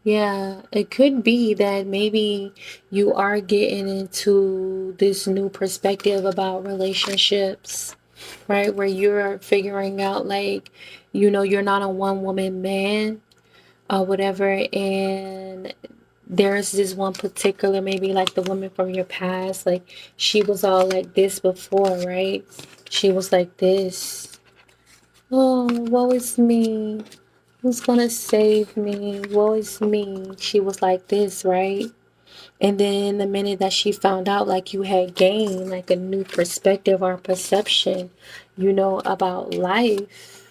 yeah, it could be that maybe you are getting into this new perspective about relationships, right? Where you're figuring out like, you're not a one woman man or whatever, and there's this one particular, maybe like the woman from your past, like she was all like this before, right? She was like this. Oh, woe is me. Who's gonna save me? Woe is me. She was like this, right? And then the minute that she found out, like you had gained like a new perspective or perception, about life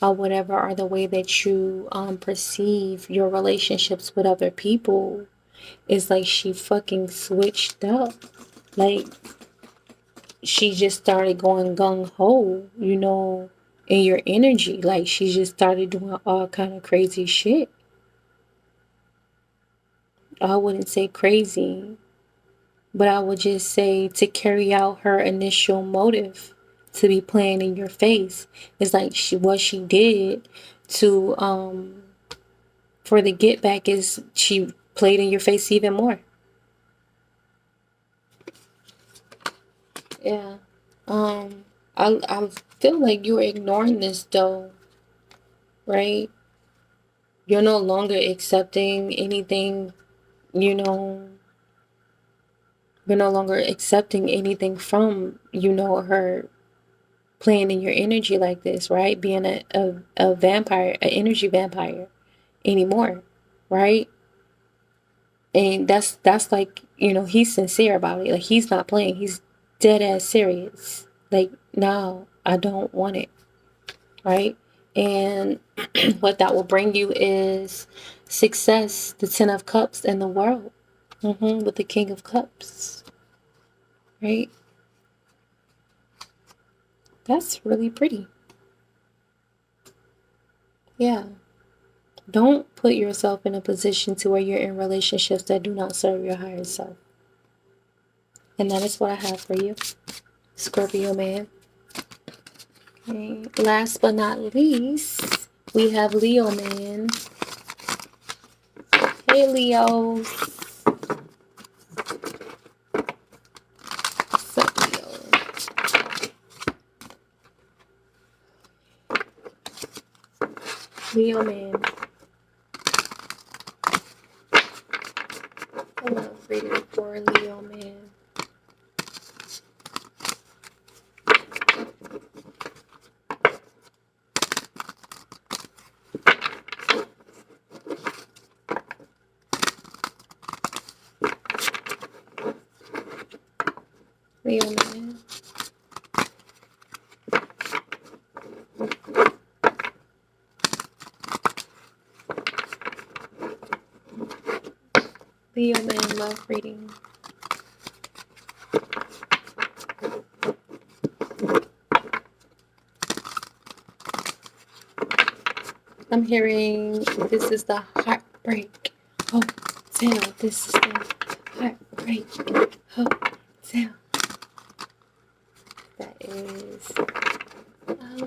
or whatever, or the way that you perceive your relationships with other people, it's like she fucking switched up. Like she just started going gung ho, in your energy. Like she just started doing all kind of crazy shit. I wouldn't say crazy, but I would just say to carry out her initial motive to be playing in your face. It's like what she did to for the get back is she played in your face even more. Yeah. I feel like you're ignoring this though, right? You're no longer accepting anything, you know, you're no longer accepting anything from, her playing in your energy like this, right? Being a vampire, an energy vampire anymore, right? And that's like, he's sincere about it. Like he's not playing. He's dead ass serious. Like, no, I don't want it, right? And what that will bring you is success, the Ten of Cups in the world, with the King of Cups, right? That's really pretty. Yeah. Don't put yourself in a position to where you're in relationships that do not serve your higher self. And that is what I have for you, Scorpio man. Okay. Last but not least, we have Leo man. Hey Leo. What's up, Leo? Leo man. I love reading for Leo man. Leo man. Leo man love reading. I'm hearing this is the heartbreak hotel. This is the heartbreak hotel. That is,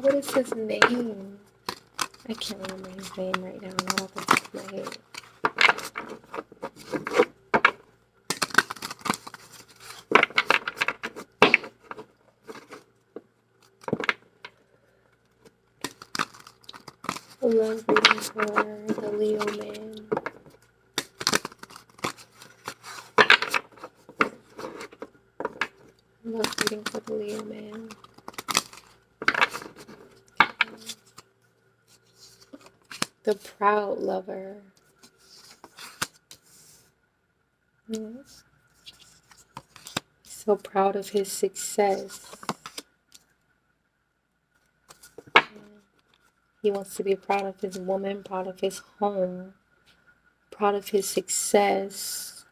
what is his name? I can't remember his name right now, not off the top of my head. I love reading for the Leo man. I love reading for the Leo man. The proud lover. So proud of his success. He wants to be proud of his woman, proud of his home, proud of his success,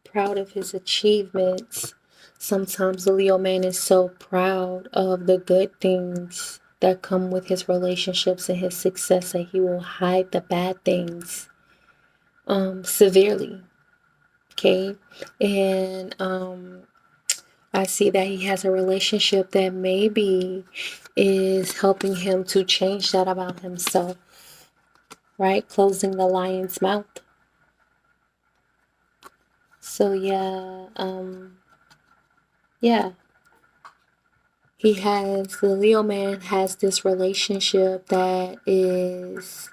proud of his achievements. Sometimes the Leo man is so proud of the good things that come with his relationships and his success that he will hide the bad things severely. Okay. And I see that he has a relationship that maybe is helping him to change that about himself, right? Closing the lion's mouth. So yeah, the Leo man has this relationship that is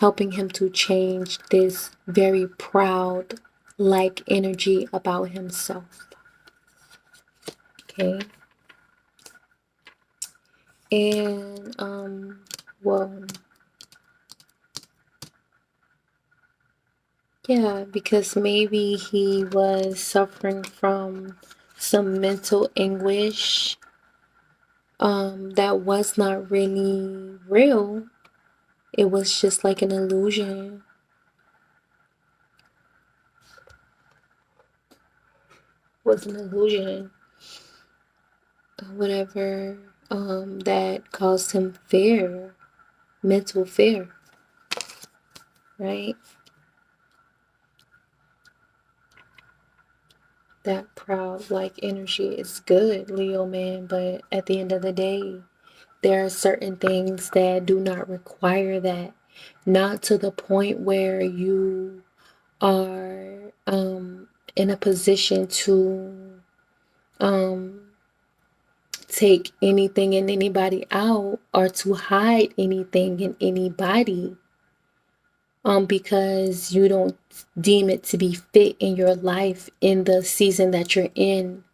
helping him to change this very proud like energy about himself. Okay. And well, yeah, because maybe he was suffering from some mental anguish that was not really real. It was just like an illusion. It was an illusion. Whatever that caused him fear, mental fear, right? That proud like energy is good, Leo man, but at the end of the day, there are certain things that do not require that. Not to the point where you are in a position to take anything and anybody out or to hide anything in anybody because you don't deem it to be fit in your life in the season that you're in,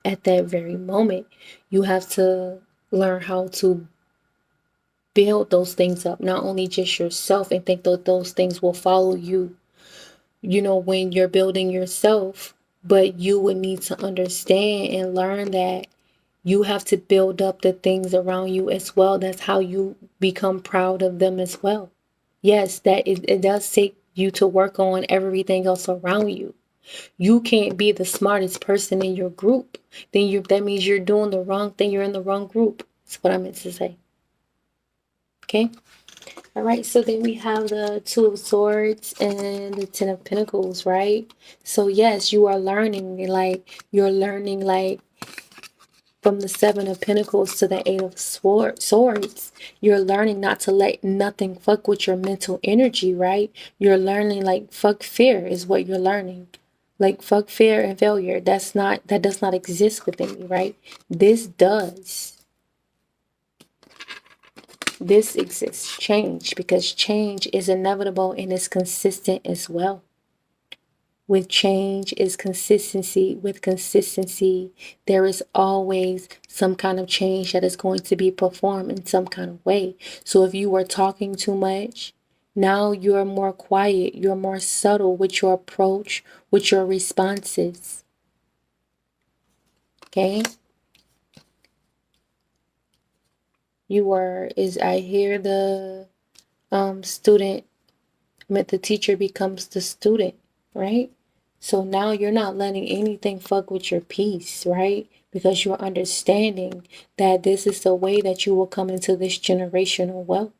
at that very moment. You have to learn how to build those things up, not only just yourself and think that those things will follow you, when you're building yourself, but you would need to understand and learn that you have to build up the things around you as well. That's how you become proud of them as well. Yes, it does take you to work on everything else around you. You can't be the smartest person in your group. That means you're doing the wrong thing. You're in the wrong group. That's what I meant to say. Okay. All right. So then we have the Two of Swords and the Ten of Pentacles, right? So yes, you are learning. You're learning from the Seven of Pentacles to the Eight of Swords, you're learning not to let nothing fuck with your mental energy, right? You're learning fuck fear is what you're learning. Fuck fear and failure. That does not exist within me, right? This does. This exists. Change, because change is inevitable and is consistent as well. With change is consistency. With consistency, there is always some kind of change that is going to be performed in some kind of way. So if you were talking too much, now you're more quiet, you're more subtle with your approach, with your responses. Okay? I hear the the teacher becomes the student, right? So now you're not letting anything fuck with your peace, right? Because you're understanding that this is the way that you will come into this generational wealth.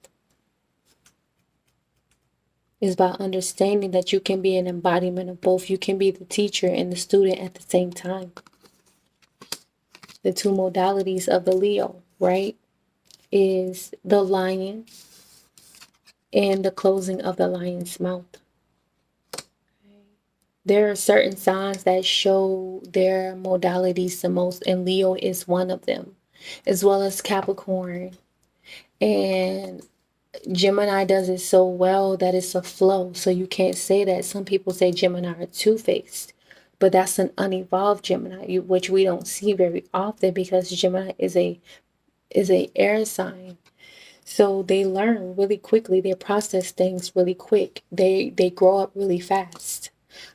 Is by understanding that you can be an embodiment of both. You can be the teacher and the student at the same time. The two modalities of the Leo, right, is the lion and the closing of the lion's mouth. There are certain signs that show their modalities the most, and Leo is one of them, as well as Capricorn. And Gemini does it so well that it's a flow. So you can't say that. Some people say Gemini are two-faced, but that's an unevolved Gemini, which we don't see very often because Gemini is a air sign. So they learn really quickly. They process things really quick. They grow up really fast.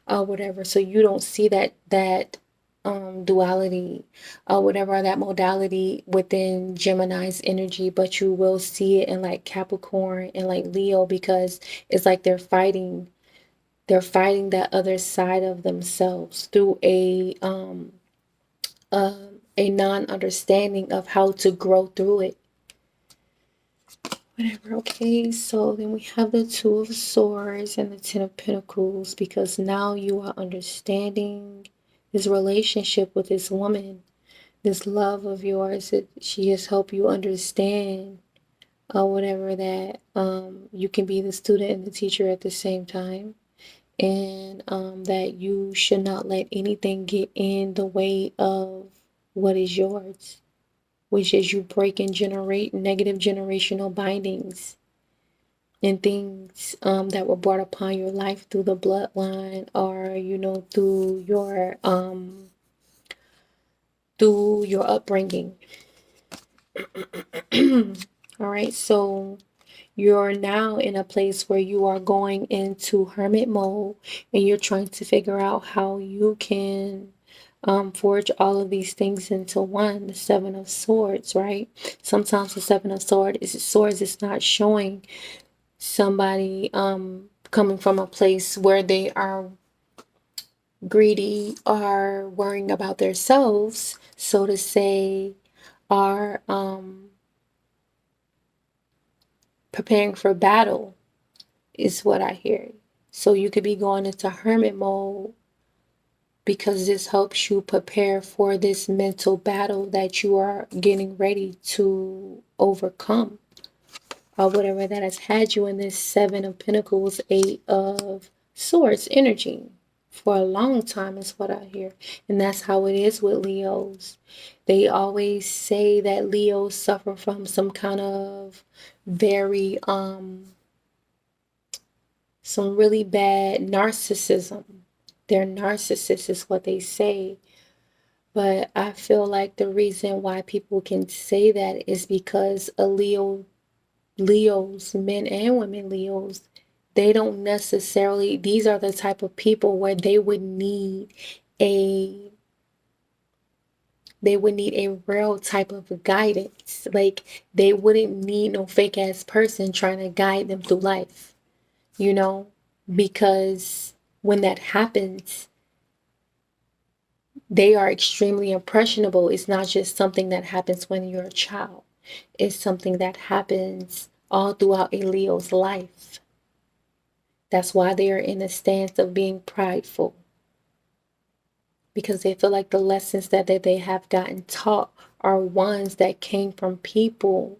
Whatever. So you don't see that duality, whatever that modality within Gemini's energy, but you will see it in like Capricorn and like Leo, because it's like they're fighting that other side of themselves through a non-understanding of how to grow through it. Whatever. Okay, so then we have the Two of Swords and the Ten of Pentacles, because now you are understanding this relationship with this woman, this love of yours. She has helped you understand whatever that you can be the student and the teacher at the same time, and that you should not let anything get in the way of what is yours, which is you breaking negative generational bindings and things that were brought upon your life through the bloodline, or through your upbringing. All right, so you're now in a place where you are going into hermit mode, and you're trying to figure out how you can forge all of these things into one. The Seven of Swords, right? Sometimes the Seven of Swords is not showing somebody coming from a place where they are greedy or worrying about themselves, so to say, are preparing for battle, is what I hear. So you could be going into hermit mode because this helps you prepare for this mental battle that you are getting ready to overcome, or whatever that has had you in this Seven of Pentacles, Eight of Swords energy for a long time, is what I hear. And that's how it is with Leos. They always say that Leos suffer from some kind of very some really bad narcissism. They're narcissists is what they say. But I feel like the reason why people can say that is because Leos, men and women Leos, they don't necessarily, these are the type of people where they would need a real type of guidance. Like, they wouldn't need no fake ass person trying to guide them through life, because when that happens, they are extremely impressionable. It's not just something that happens when you're a child. It's something that happens all throughout a Leo's life. That's why they are in a stance of being prideful, because they feel like the lessons that they have gotten taught are ones that came from people,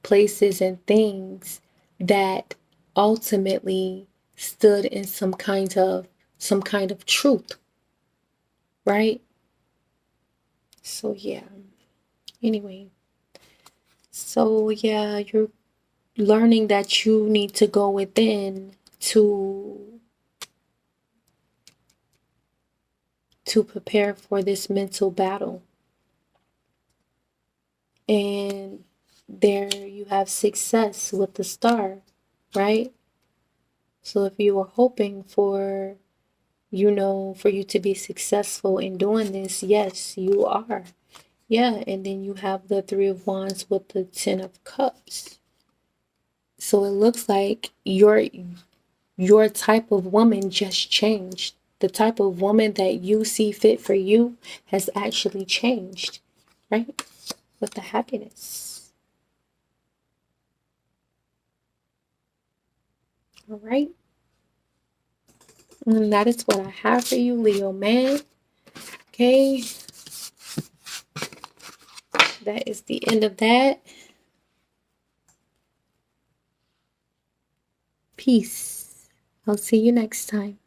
places, and things that ultimately stood in some kind of truth, right? So yeah. Anyway, so yeah, you're learning that you need to go within to prepare for this mental battle. And there you have success with the star, right? So if you were hoping for, for you to be successful in doing this, yes, you are. Yeah, and then you have the Three of Wands with the Ten of Cups. So it looks like your type of woman just changed. The type of woman that you see fit for you has actually changed, right? With the happiness. All right. And that is what I have for you, Leo man. Okay. That is the end of that. Peace. I'll see you next time.